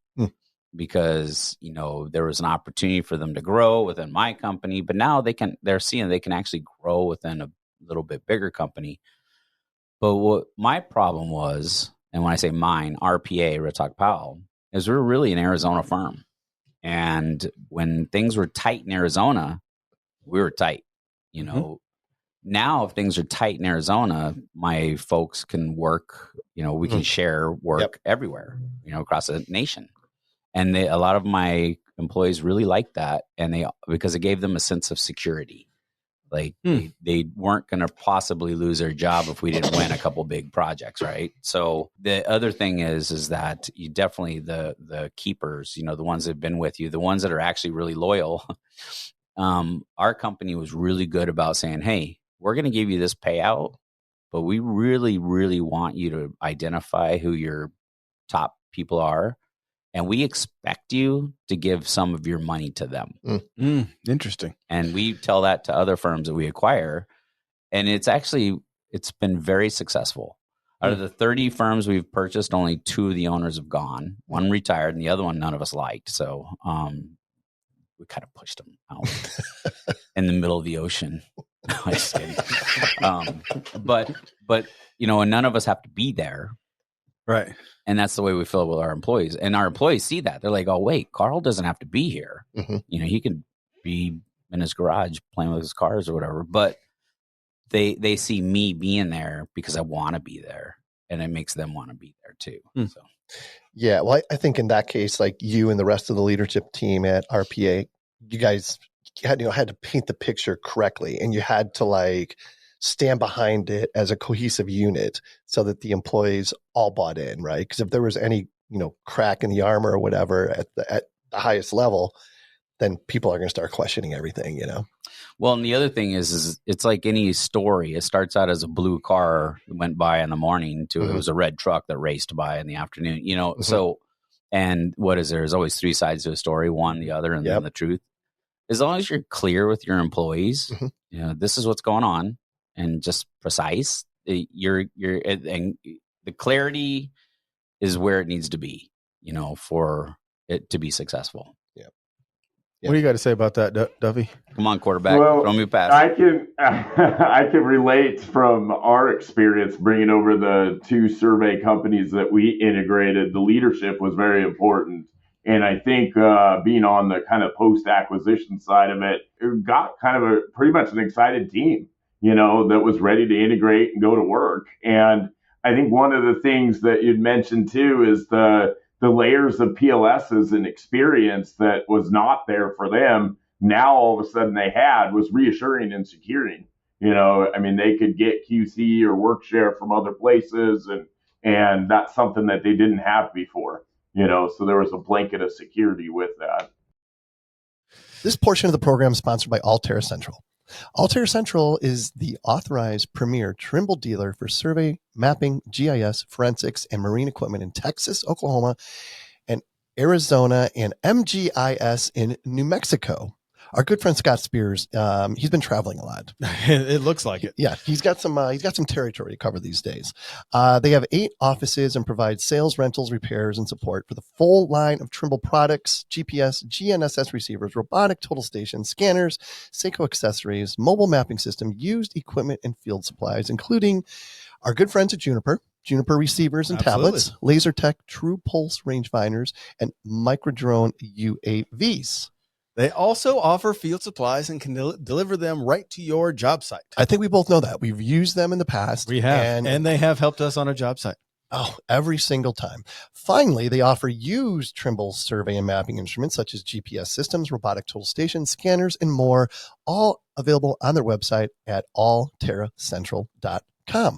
because, there was an opportunity for them to grow within my company, but now they're seeing they can actually grow within a little bit bigger company. But what my problem was, and when I say mine, RPA, Rittok Powell, is we're really an Arizona firm. And when things were tight in Arizona, we were tight. Now if things are tight in Arizona, my folks can work, we can share work everywhere, across the nation. And a lot of my employees really liked that. And because it gave them a sense of security. Like they weren't going to possibly lose their job if we didn't win a couple big projects. Right. So the other thing is that you definitely the keepers, the ones that have been with you, the ones that are actually really loyal. Our company was really good about saying, hey, we're going to give you this payout, but we really, really want you to identify who your top people are. And we expect you to give some of your money to them. Interesting. And we tell that to other firms that we acquire. And it's been very successful. Out of the 30 firms we've purchased, only 2 of the owners have gone. One retired, and the other one none of us liked. So we kind of pushed them out in the middle of the ocean. I'm just kidding. But and none of us have to be there. Right. And that's the way we feel with our employees. And our employees see that. They're like, oh, wait, Karl doesn't have to be here. He could be in his garage playing with his cars or whatever. But they see me being there because I want to be there. And it makes them want to be there too. So. Yeah. Well, I think in that case, like you and the rest of the leadership team at RPA, you guys had to paint the picture correctly, and you had to stand behind it as a cohesive unit so that the employees all bought in, right? Because if there was any, crack in the armor or whatever at the highest level, then people are going to start questioning everything, Well, and the other thing is it's like any story. It starts out as a blue car that went by in the morning to it was a red truck that raced by in the afternoon, So, and what is there? There's always 3 sides to a story, one, the other, and then the truth. As long as you're clear with your employees, this is what's going on, and just precise, and the clarity is where it needs to be, for it to be successful. What do you got to say about that, Duffy? Come on, quarterback. Well, throw me a pass. I can relate from our experience bringing over the 2 survey companies that we integrated. The leadership was very important. And I think being on the kind of post-acquisition side of it got kind of pretty much an excited team, that was ready to integrate and go to work. And I think one of the things that you'd mentioned too is the layers of PLSs and experience that was not there for them. Now all of a sudden they had was reassuring and securing. They could get QC or work share from other places, and that's something that they didn't have before. So there was a blanket of security with that. This portion of the program is sponsored by Altera Central. Altera Central is the authorized premier Trimble dealer for survey, mapping, GIS, forensics, and marine equipment in Texas, Oklahoma, and Arizona, and MGIS in New Mexico. Our good friend Scott Spears, he's been traveling a lot. It looks like it. Yeah, he's got some territory to cover these days. They have 8 offices and provide sales, rentals, repairs, and support for the full line of Trimble products: GPS, GNSS receivers, robotic total stations, scanners, Seiko accessories, mobile mapping system, used equipment, and field supplies, including our good friends at Juniper receivers and tablets, LaserTech True Pulse rangefinders, and Microdrone UAVs. They also offer field supplies and can deliver them right to your job site. I think we both know that. We've used them in the past. We have. And they have helped us on a job site. Oh, every single time. Finally, they offer used Trimble survey and mapping instruments such as GPS systems, robotic total stations, scanners, and more, all available on their website at allterracentral.com.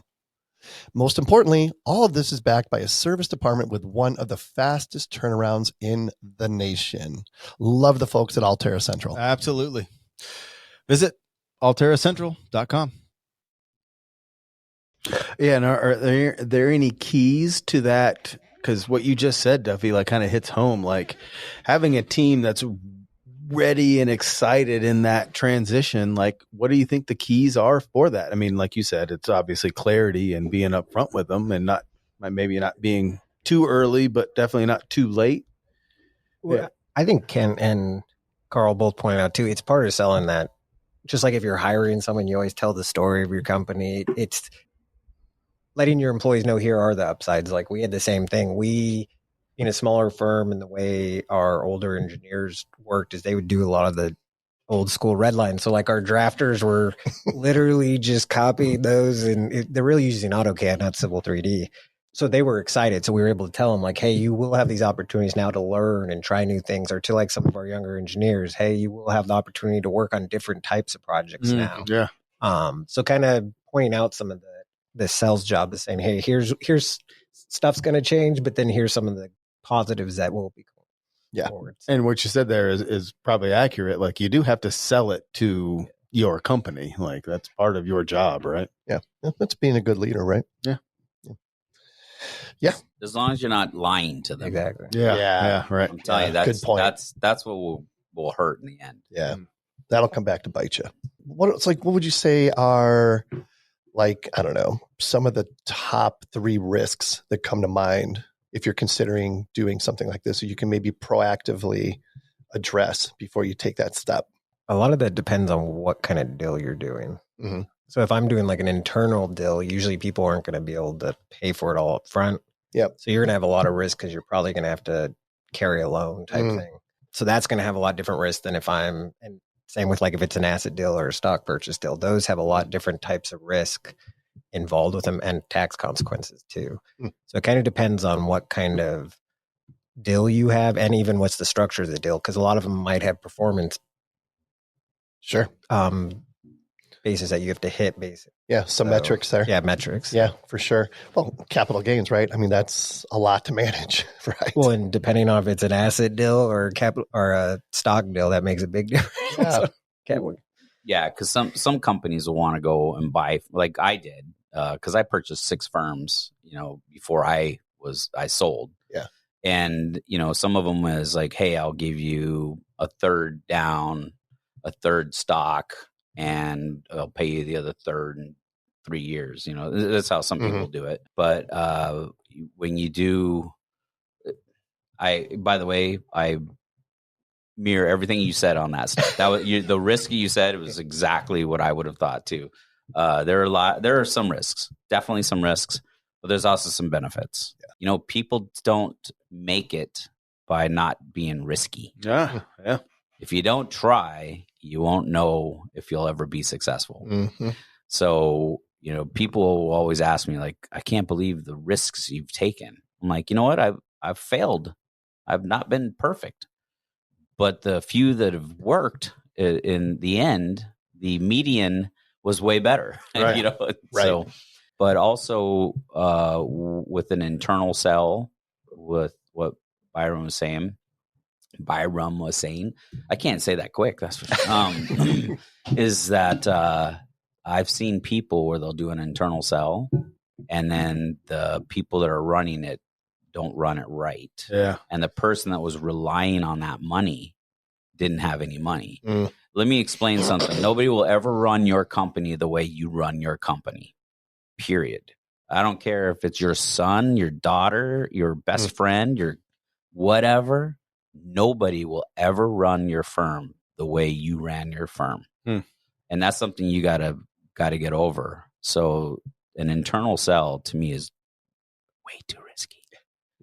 Most importantly, all of this is backed by a service department with one of the fastest turnarounds in the nation. Love the folks at Altera Central. Absolutely. Visit allterracentral.com. Yeah, and are there any keys to that? Because what you just said, Duffy, kind of hits home. Having a team that's ready and excited in that transition, what do you think the keys are for that? Like you said, it's obviously clarity and being upfront with them, and maybe not being too early, but definitely not too late. Well, yeah. I think Ken and Karl both pointed out too, it's part of selling that. Just like if you're hiring someone, you always tell the story of your company. It's letting your employees know here are the upsides. We had the same thing. We, in a smaller firm, and the way our older engineers worked is they would do a lot of the old school red line. So our drafters were literally just copying those, and they're really using AutoCAD, not Civil 3D. So they were excited. So we were able to tell them hey, you will have these opportunities now to learn and try new things, or to some of our younger engineers, hey, you will have the opportunity to work on different types of projects now. Yeah. So kind of pointing out some of the sales job is saying, hey, here's stuff's going to change, but then here's some of the positives that will be forward. And what you said there is probably accurate. You do have to sell it to your company. Like that's part of your job, right? Yeah. That's being a good leader, right? Yeah. As long as you're not lying to them. Exactly. Yeah, right. I'm telling you, Good that's point. that's what will hurt in the end. Yeah. That'll come back to bite you. What would you say are, like, I don't know, some of the top 3 risks that come to mind if you're considering doing something like this, so you can maybe proactively address before you take that step? A lot of that depends on what kind of deal you're doing. Mm-hmm. So if I'm doing like an internal deal, usually people aren't going to be able to pay for it all up front. Yep. So you're going to have a lot of risk because you're probably going to have to carry a loan type thing. So that's going to have a lot different risk than and same with like if it's an asset deal or a stock purchase deal. Those have a lot different types of risk involved with them and tax consequences too. So it kind of depends on what kind of deal you have and even what's the structure of the deal, because a lot of them might have performance basis that you have to hit basically. Yeah, some metrics there. Yeah, metrics. Yeah, for sure. Well, capital gains, right? I mean, that's a lot to manage, right? Well, and depending on if it's an asset deal or capital or a stock deal, that makes a big difference. Yeah, because some companies will want to go and buy, like I did, because I purchased 6 firms, before I sold. Yeah, and some of them was like, hey, I'll give you a third down, a third stock, and I'll pay you the other third in 3 years. That's how some people do it. But when you do, by the way, I mirror everything you said on that stuff. That was the risk you said. It was exactly what I would have thought too. There are some risks, definitely some risks, but there's also some benefits. Yeah. People don't make it by not being risky. Yeah. If you don't try, you won't know if you'll ever be successful. So, people will always ask me, like, I can't believe the risks you've taken. I'm like, you know what? I've failed. I've not been perfect. But the few that have worked, in the end, the median was way better. Right. Right. So, but also with an internal sell, with what Byrom was saying, I can't say that quick. That's for sure. Is that I've seen people where they'll do an internal sell, and then the people that are running it don't run it right. Yeah. And the person that was relying on that money didn't have any money. Let me explain something. Nobody will ever run your company the way you run your company, period. I don't care if it's your son, your daughter, your best friend, your whatever. Nobody will ever run your firm the way you ran your firm. And that's something you gotta get over. So an internal sell to me is way too risky.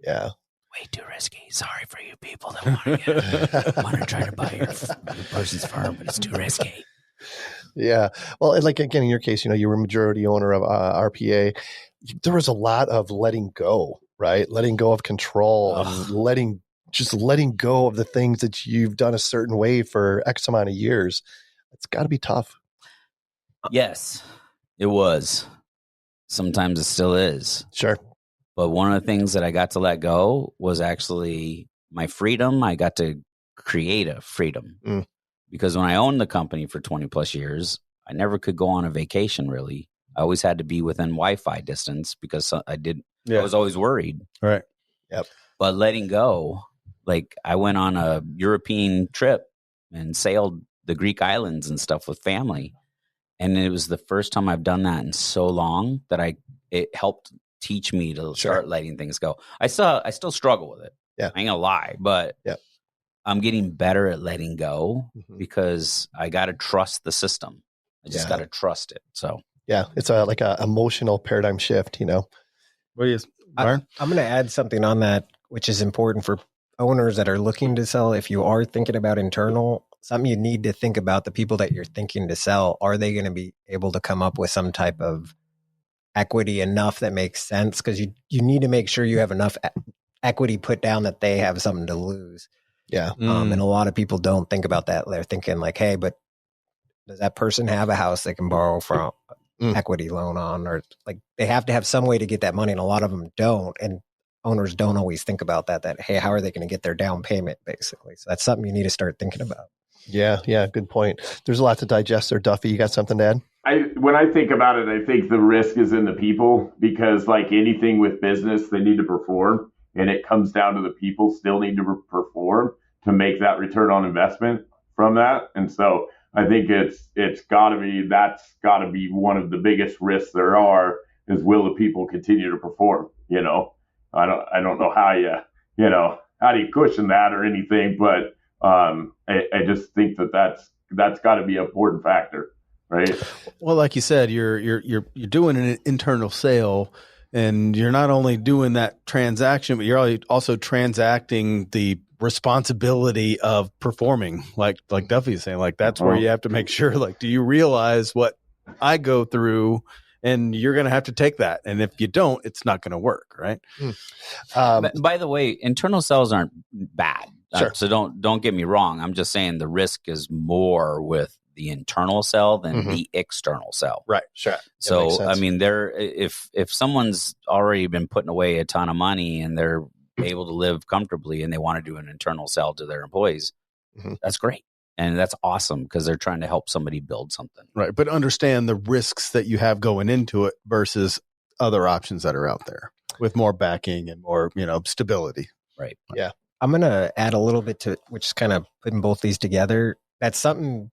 Yeah. Way too risky. Sorry for you people that want to try to buy your person's firm, but it's too risky. Yeah. Well, and like, again, in your case, you were majority owner of RPA. There was a lot of letting go, right? Letting go of control and letting go of the things that you've done a certain way for X amount of years. It's got to be tough. Yes, it was. Sometimes it still is. Sure. But one of the things that I got to let go was actually my freedom. I got to create a freedom because when I owned the company for 20 plus years, I never could go on a vacation really. I always had to be within Wi-Fi distance because I was always worried. Right. Yep. But letting go, like I went on a European trip and sailed the Greek islands and stuff with family. And it was the first time I've done that in so long that it helped teach me to start letting things go. I still struggle with it. Yeah. I ain't gonna lie, but I'm getting better at letting go because I got to trust the system. I just got to trust it. So yeah, it's like a emotional paradigm shift, What do you, Byron? I'm going to add something on that, which is important for owners that are looking to sell. If you are thinking about internal, something you need to think about the people that you're thinking to sell. Are they going to be able to come up with some type of equity enough that makes sense? Because you need to make sure you have enough equity put down that they have something to lose. Yeah. And a lot of people don't think about that. They're thinking like, hey, but does that person have a house they can borrow from equity loan on? Or like they have to have some way to get that money. And a lot of them don't. And owners don't always think about that, hey, how are they going to get their down payment basically? So that's something you need to start thinking about. Yeah. Good point. There's a lot to digest there, Duffy. You got something to add? When I think about it, I think the risk is in the people, because like anything with business, they need to perform, and it comes down to the people still need to perform to make that return on investment from that. And so I think that's got to be one of the biggest risks there are, is will the people continue to perform? I don't know how do you cushion that or anything, but I just think that's got to be an important factor. Right. Well, like you said, you're doing an internal sale, and you're not only doing that transaction, but you're also transacting the responsibility of performing. Like Duffy's saying, like that's where you have to make sure. Like, do you realize what I go through? And you're going to have to take that. And if you don't, it's not going to work, right? By the way, internal sales aren't bad. Sure. So don't get me wrong. I'm just saying the risk is more with the internal sell than the external sell. Right. Sure. So, I mean, if someone's already been putting away a ton of money and they're able to live comfortably and they want to do an internal sell to their employees, that's great. And that's awesome, because they're trying to help somebody build something. Right. But understand the risks that you have going into it versus other options that are out there with more backing and more, stability. Right. Yeah. I'm going to add a little bit to it, which is kind of putting both these together. That's something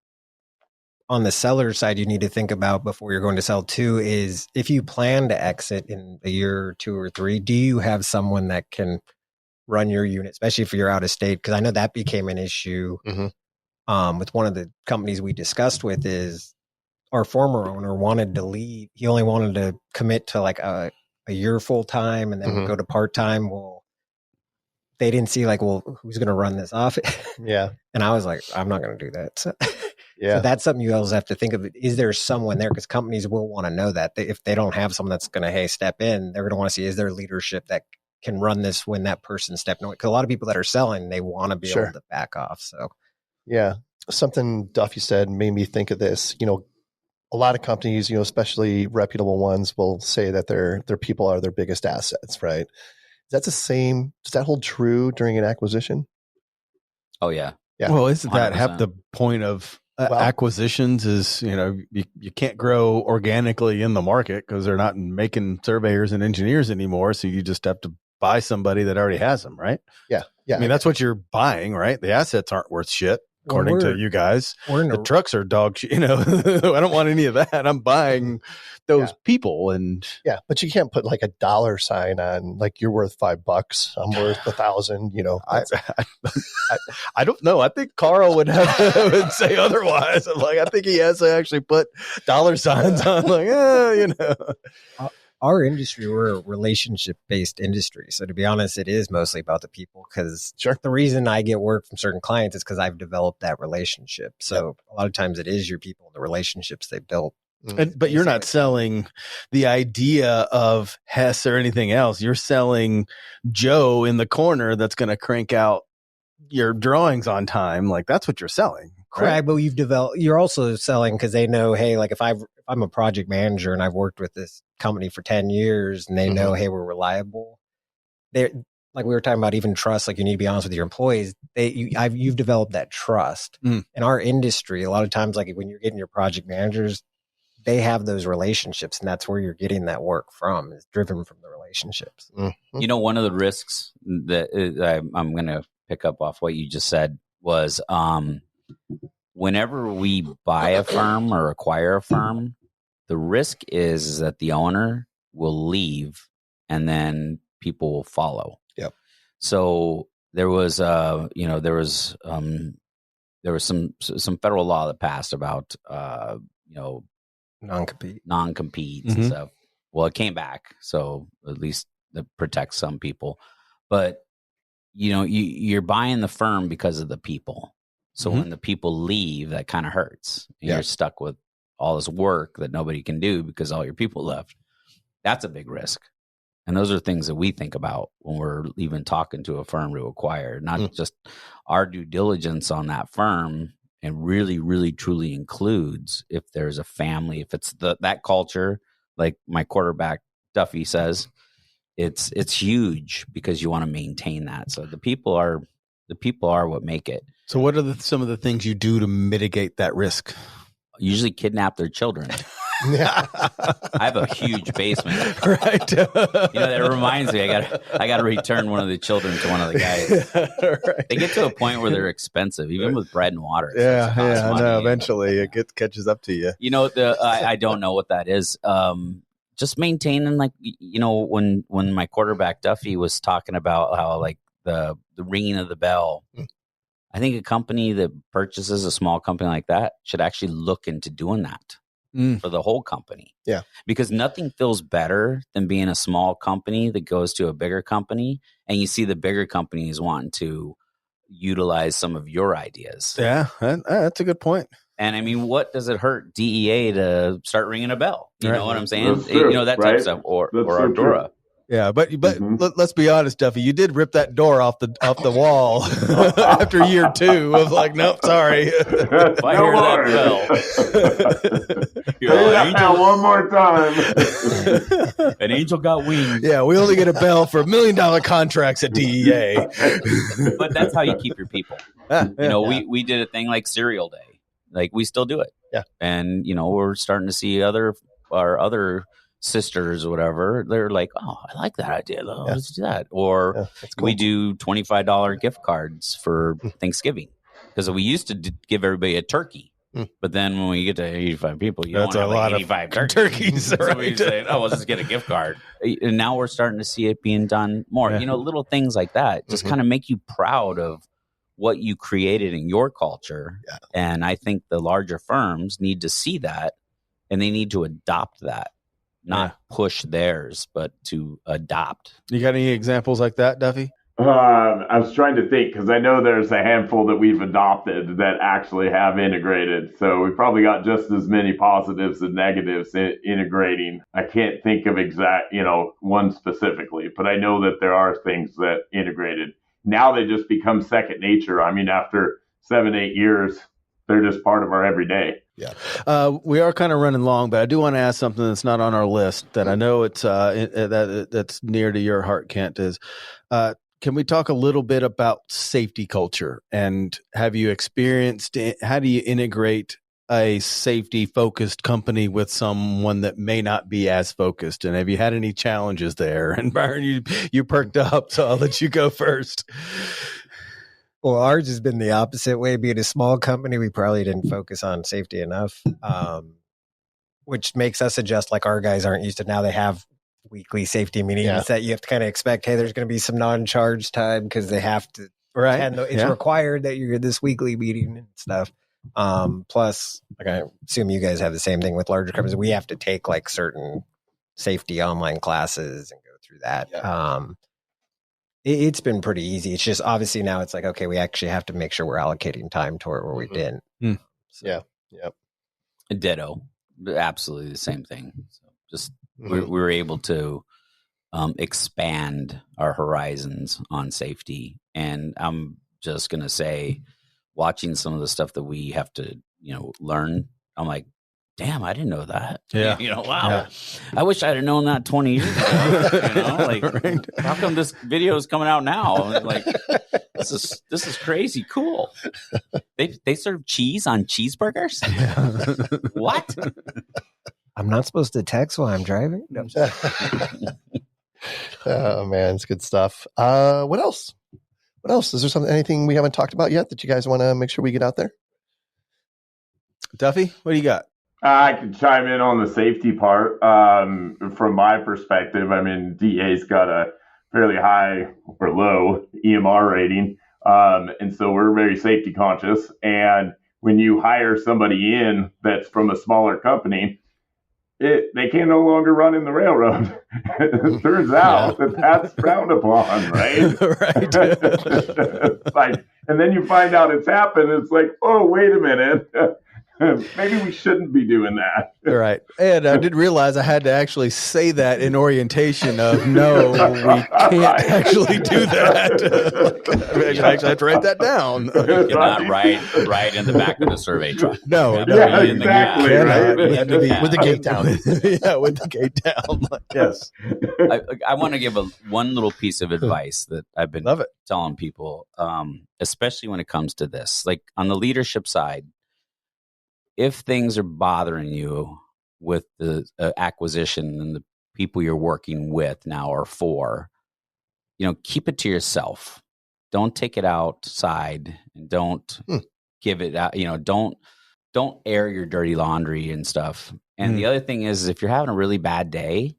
on the seller side you need to think about before you're going to sell too, is if you plan to exit in a year or 2 or 3, do you have someone that can run your unit, especially if you're out of state? Because I know that became an issue with one of the companies we discussed with. Is our former owner wanted to leave. He only wanted to commit to like a year full time and then go to part time. Well, they didn't see who's going to run this off? Yeah. And I was like, I'm not going to do that. So, Yeah. so that's something you always have to think of. Is there someone there? Because companies will want to know that. If they don't have someone that's going to, step in, they're going to want to see, is there leadership that can run this when that person's stepping away? Because a lot of people that are selling, they want to be able to back off. So, yeah. Something Duffy said made me think of this. A lot of companies, especially reputable ones, will say that their people are their biggest assets, right? That's the same. Does that hold true during an acquisition? Oh, yeah. Yeah. Well, isn't that 100%. half the point of acquisitions is, you can't grow organically in the market because they're not making surveyors and engineers anymore. So you just have to buy somebody that already has them, right? Yeah. Yeah. I mean, that's what you're buying, right? The assets aren't worth shit, according to you guys. The trucks are dog shit. I don't want any of that. I'm buying those people. And yeah, but you can't put like a dollar sign on like you're worth $5. I'm worth 1,000. I don't know. I think Karl would say otherwise. I think he has to actually put dollar signs on. Our industry, we're a relationship-based industry. So to be honest, it is mostly about the people, because the reason I get work from certain clients is because I've developed that relationship. So a lot of times it is your people and the relationships they built. But you're not selling the idea of Hess or anything else. You're selling Joe in the corner that's going to crank out your drawings on time. Like, that's what you're selling. Correct, but you're also selling because they know, hey, like if I'm a project manager and I've worked with this company for 10 years and they know, hey, we're reliable. They're like we were talking about, even trust, like you need to be honest with your employees. You've developed that trust. In our industry, a lot of times, like when you're getting your project managers, they have those relationships, and that's where you're getting that work from, is driven from the relationships. One of the risks that I'm going to pick up off what you just said was whenever we buy a firm or acquire a firm, the risk is that the owner will leave and then people will follow. Yep. So there was some federal law that passed about non-competes and stuff. Well, it came back, so at least that protects some people. But you're buying the firm because of the people. So when the people leave, that kind of hurts. And you're stuck with all this work that nobody can do because all your people left. That's a big risk. And those are things that we think about when we're even talking to a firm to acquire, not just our due diligence on that firm, and really, really, truly includes if there's a family, if it's that culture, like my quarterback Duffy says, it's huge because you want to maintain that. So the people are The people are what make it. So what are some of the things you do to mitigate that risk? Usually kidnap their children. Yeah. I have a huge basement. Right. That reminds me, I got to return one of the children to one of the guys. Right. They get to a point where they're expensive, even with bread and water. Yeah, costs money. no, eventually it catches up to you. I don't know what that is. Just maintaining, when my quarterback Duffy was talking about how the ringing of the bell. I think a company that purchases a small company like that should actually look into doing that. For the whole company. Yeah. Because nothing feels better than being a small company that goes to a bigger company and you see the bigger companies wanting to utilize some of your ideas. Yeah, that's a good point. And I mean, what does it hurt DEA to start ringing a bell? You know what I'm saying? That's true, That type right? of stuff. Or That's so Ardora. true. Yeah, but let's be honest, Duffy. You did rip that door off the wall after year 2 of nope, sorry. If I hear that bell, Say that now one more time. an angel got wings. Yeah, we only get a bell for $1 million contracts at DEA. But that's how you keep your people. We did a thing like Cereal Day. We still do it. Yeah. And, we're starting to see our other sisters or whatever. They're like, oh, I like that idea. Let's do that. Or cool. we do $25 gift cards for Thanksgiving. Because we used to give everybody a turkey. But then when we get to 85 people, you That's don't a lot 85 of turkeys. So Right? we say, let's just get a gift card. And now we're starting to see it being done more. Yeah. Little things like that just kind of make you proud of what you created in your culture. Yeah. And I think the larger firms need to see that and they need to adopt that. Not push theirs, but to adopt. You got any examples like that, Duffy? I was trying to think because I know there's a handful that we've adopted that actually have integrated. So we probably got just as many positives and negatives integrating. I can't think of one specifically, but I know that there are things that integrated. Now they just become second nature. I mean, after 7-8 years, they're just part of our everyday. Yeah. We are kind of running long, but I do want to ask something that's not on our list that I know it's that's near to your heart, Kent. Is can we talk a little bit about safety culture, and have you experienced? How do you integrate a safety focused company with someone that may not be as focused? And have you had any challenges there? And Byron, you perked up, so I'll let you go first. Well, ours has been the opposite way. Being a small company, we probably didn't focus on safety enough, which makes us adjust. Our guys aren't used to now. They have weekly safety meetings that you have to kind of expect. Hey, there's going to be some non-charge time because they have to. Right, it's required that you're this weekly meeting and stuff. Plus, I assume you guys have the same thing with larger companies. We have to take certain safety online classes and go through that. Yeah. It's been pretty easy. It's just obviously now it's okay, we actually have to make sure we're allocating time toward where we didn't. So. Yeah. Yep. Ditto. Absolutely the same thing. So just we were able to expand our horizons on safety. And I'm just going to say, watching some of the stuff that we have to, learn, I'm like, damn, I didn't know that. Yeah. Wow. Yeah. I wish I'd have known that 20 years ago. Right. How come this video is coming out now? This is crazy cool. They serve cheese on cheeseburgers? Yeah. What? I'm not supposed to text while I'm driving? No. Oh man, it's good stuff. What else? Is there anything we haven't talked about yet that you guys want to make sure we get out there? Duffy, what do you got? I can chime in on the safety part. From my perspective, I mean, DA's got a fairly high or low EMR rating. And so we're very safety conscious. And when you hire somebody in that's from a smaller company, they can no longer run in the railroad. It turns out that's frowned upon, right? Right. And then you find out it's happened. It's like, oh, wait a minute. maybe we shouldn't be doing that. Right. And I did realize I had to actually say that in orientation of, no, we can't actually do that. I actually have to write that down. You cannot ride in the back of the survey truck. No, You have no, to Yeah, be in the exactly, cab. right? We have to be With the gate down. Yeah, with the gate down. Yes. I want to give one little piece of advice that I've been Love it. telling people, especially when it comes to this. Like on the leadership side, if things are bothering you with the acquisition and the people you're working with now or for, keep it to yourself. Don't take it outside and don't give it out. Don't air your dirty laundry and stuff. And the other thing is, if you're having a really bad day,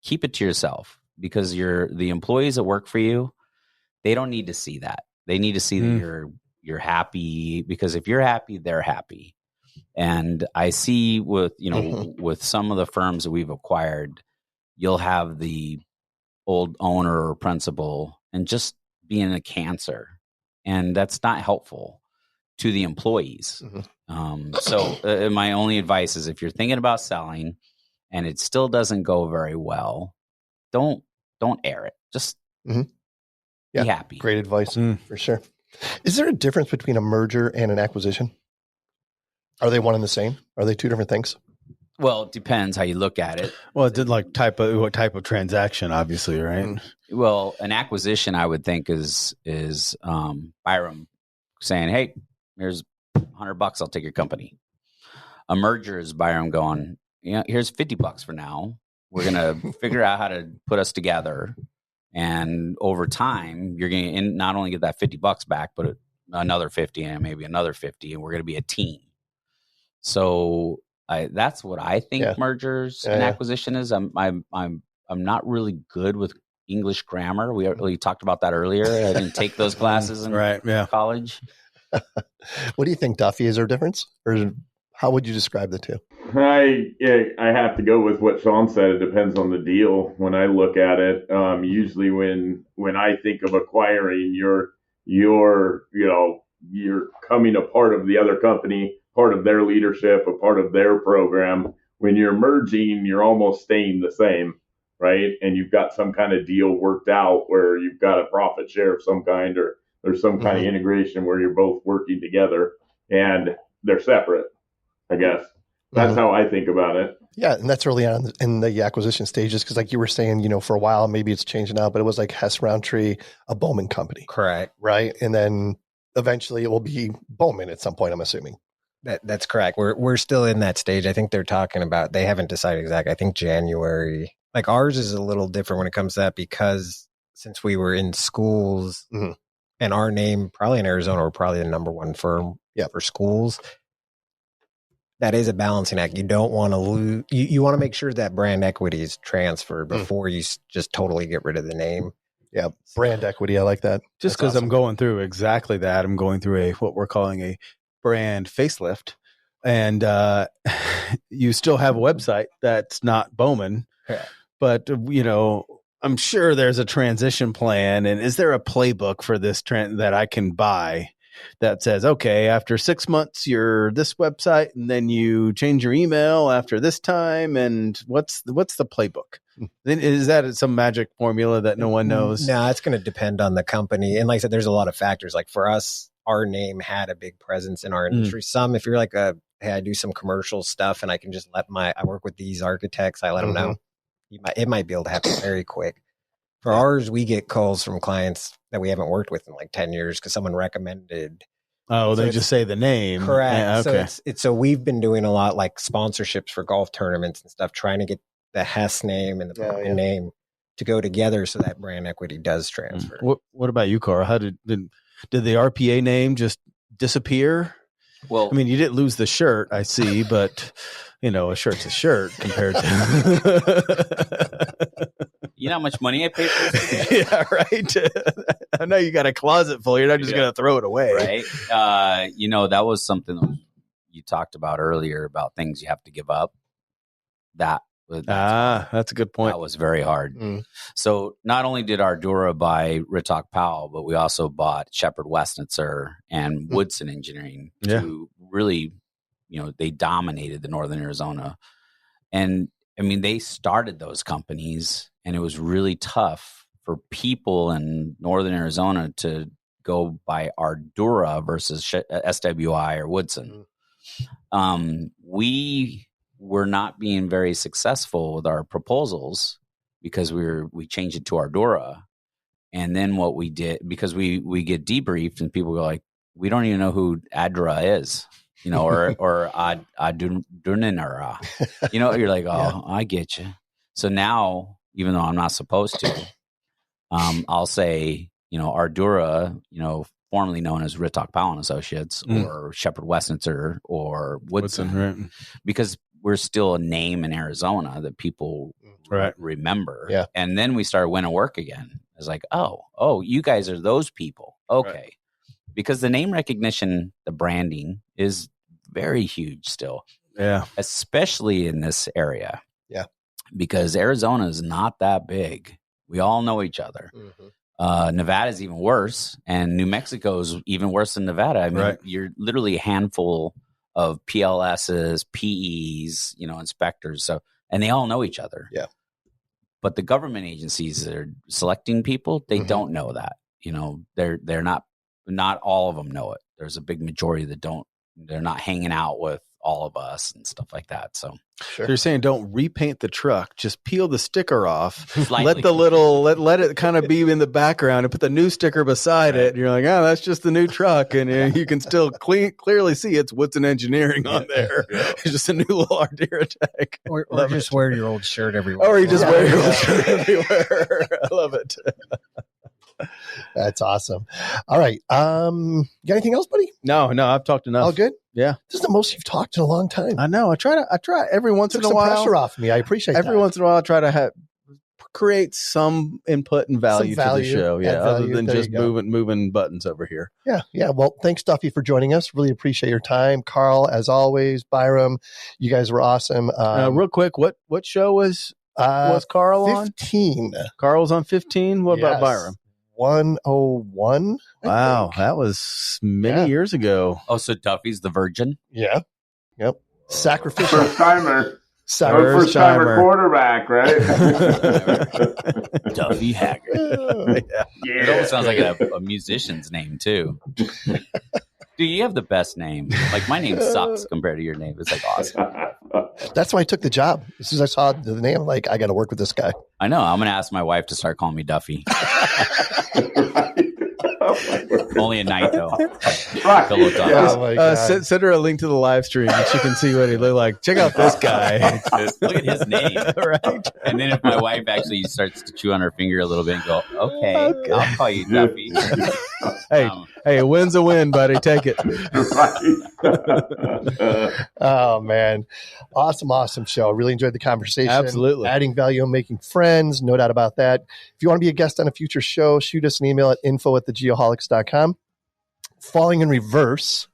keep it to yourself, because the employees that work for you, they don't need to see that. They need to see that you're happy, because if you're happy, they're happy. And I see with some of the firms that we've acquired, you'll have the old owner or principal and just being a cancer, and that's not helpful to the employees. So my only advice is, if you're thinking about selling and it still doesn't go very well, don't air it. Just be happy. Great advice for sure. Is there a difference between a merger and an acquisition? Are they one and the same? Are they two different things? Well, it depends how you look at it. Well, it did what type of transaction, obviously, right? Well, an acquisition, I would think, is Byrom saying, "Hey, here's $100. I'll take your company." A merger is Byrom going, here's $50 for now. We're gonna figure out how to put us together, and over time, you're going to not only get that $50 back, but another 50 and maybe another 50, and we're going to be a team. So that's what I think mergers and acquisition is. I'm not really good with English grammar. We talked about that earlier. I didn't take those classes in college. What do you think, Duffy? Is there a difference, or how would you describe the two? I have to go with what Sean said. It depends on the deal. When I look at it, usually when I think of acquiring, you're coming a part of the other company, part of their leadership, a part of their program. When you're merging, you're almost staying the same, right? And you've got some kind of deal worked out where you've got a profit share of some kind, or there's some kind of integration where you're both working together and they're separate, I guess. That's how I think about it. Yeah, and that's early on in the acquisition stages, because like you were saying, for a while, maybe it's changing now, but it was like Hess Roundtree, a Bowman company. Correct. Right? And then eventually it will be Bowman at some point, I'm assuming. That's correct. We're still in that stage. I think they're talking about, they haven't decided exactly. I think January. Like ours is a little different when it comes to that, because since we were in schools and our name, probably in Arizona, we're probably the number one firm for schools. That is a balancing act. You don't want to lose. You want to make sure that brand equity is transferred before you just totally get rid of the name. Yeah, brand equity. I like that. Just because I'm going through exactly that. I'm going through what we're calling a brand facelift, and you still have a website that's not Bowman, but I'm sure there's a transition plan. And is there a playbook for this trend that I can buy that says, okay, after 6 months, you're this website, and then you change your email after this time? And what's the playbook? Then is that some magic formula that no one knows? No, it's going to depend on the company. And like I said, there's a lot of factors. Like for us, our name had a big presence in our industry. Some, if you're like hey, I do some commercial stuff and I can just I work with these architects, I let them know. It might be able to happen very quick. For ours, we get calls from clients that we haven't worked with in like 10 years because someone recommended. Oh, they just say the name. Correct. Yeah, okay. So so we've been doing a lot like sponsorships for golf tournaments and stuff, trying to get the Hess name and the Bowman name to go together so that brand equity does transfer. What about you, Karl? How did the RPA name just disappear? Well, I mean, you didn't lose the shirt, I see, but a shirt's a shirt compared to. You know how much money I paid for this? Yeah, right. I know you got a closet full. You're not just going to throw it away, right? That was something that you talked about earlier about things you have to give up. That's a good point. That was very hard. So not only did Ardura buy Rittok Powell, but we also bought Shepard Westnitzer and Woodson Engineering to really they dominated the Northern Arizona. And I mean, they started those companies, and it was really tough for people in Northern Arizona to go by Ardura versus SWI or Woodson. We were not being very successful with our proposals because we changed it to Ardura. And then what we did, because we get debriefed and people go like, we don't even know who Adra is, or Adunanara. You're like, oh, I get you. So now, even though I'm not supposed to, I'll say, Ardura, formerly known as Rittock Powell and Associates or Shepherd Westminster or Woodson, right. because we're still a name in Arizona that people remember. Yeah. And then we started winning work again. It's like, oh, you guys are those people. Okay. Right. Because the name recognition, the branding is very huge still. Yeah. Especially in this area. Yeah. Because Arizona is not that big. We all know each other. Nevada is even worse, and New Mexico is even worse than Nevada. I mean, you're literally a handful of PLSs, PEs, inspectors. So, and they all know each other. Yeah. But the government agencies that are selecting people, they don't know that. They're not all of them know it. There's a big majority that don't. They're not hanging out with all of us and stuff like that. So you're saying don't repaint the truck, just peel the sticker off, slightly. let it kind of be in the background and put the new sticker beside it. And you're like, oh, that's just the new truck. And you can still clearly see it's Woodson Engineering on there. It's just a new little Ardura tech. Or just wear your old shirt everywhere. Or you just wear your old shirt everywhere. I love it. That's awesome. All right. You got anything else, buddy? No, I've talked enough. All good? Yeah. This is the most you've talked in a long time. I know. I try every once in a while. Pressure off me. I appreciate every that. once in a while I try to create some input and value to the show. Yeah. Other than just moving buttons over here. Yeah. Yeah. Well, thanks, Duffy, for joining us. Really appreciate your time. Karl, as always, Byrom, you guys were awesome. Real quick, what show was Karl on? 15. Karl was on 15. What about Byrom? 101. Wow, that was many years ago. Oh, so Duffy's the virgin? Yeah. Yep. Sacrificial. First timer. First timer quarterback, right? Duffy Haggarty. It almost sounds like a musician's name too. Dude, you have the best name. Like, my name sucks compared to your name. It's like awesome. That's why I took the job. As soon as I saw the name, I'm like, I got to work with this guy. I know. I'm going to ask my wife to start calling me Duffy. Only at night, though. Send her a link to the live stream and she can see what he looked like. Check out this guy. Look at his name. Right. And then if my wife actually starts to chew on her finger a little bit and go, okay. I'll call you Duffy. Hey, a win's a win, buddy. Take it. Oh, man. Awesome show. Really enjoyed the conversation. Absolutely. Adding value and making friends. No doubt about that. If you want to be a guest on a future show, shoot us an email at info@thegeoholics.com. Falling in Reverse.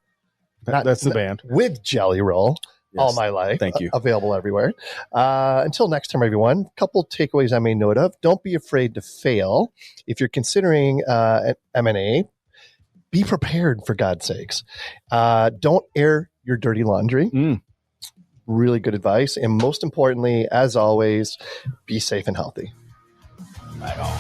That's the band. With Jelly Roll. Yes. All my life. Thank you. Available everywhere. Until next time, everyone, a couple takeaways I made note of. Don't be afraid to fail. If you're considering an M&A, be prepared, for God's sakes. Don't air your dirty laundry. Really good advice. And most importantly, as always, be safe and healthy. Right on.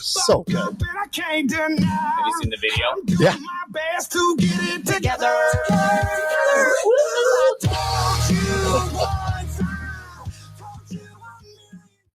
So good. Have you seen the video? Yeah. My best to get it together.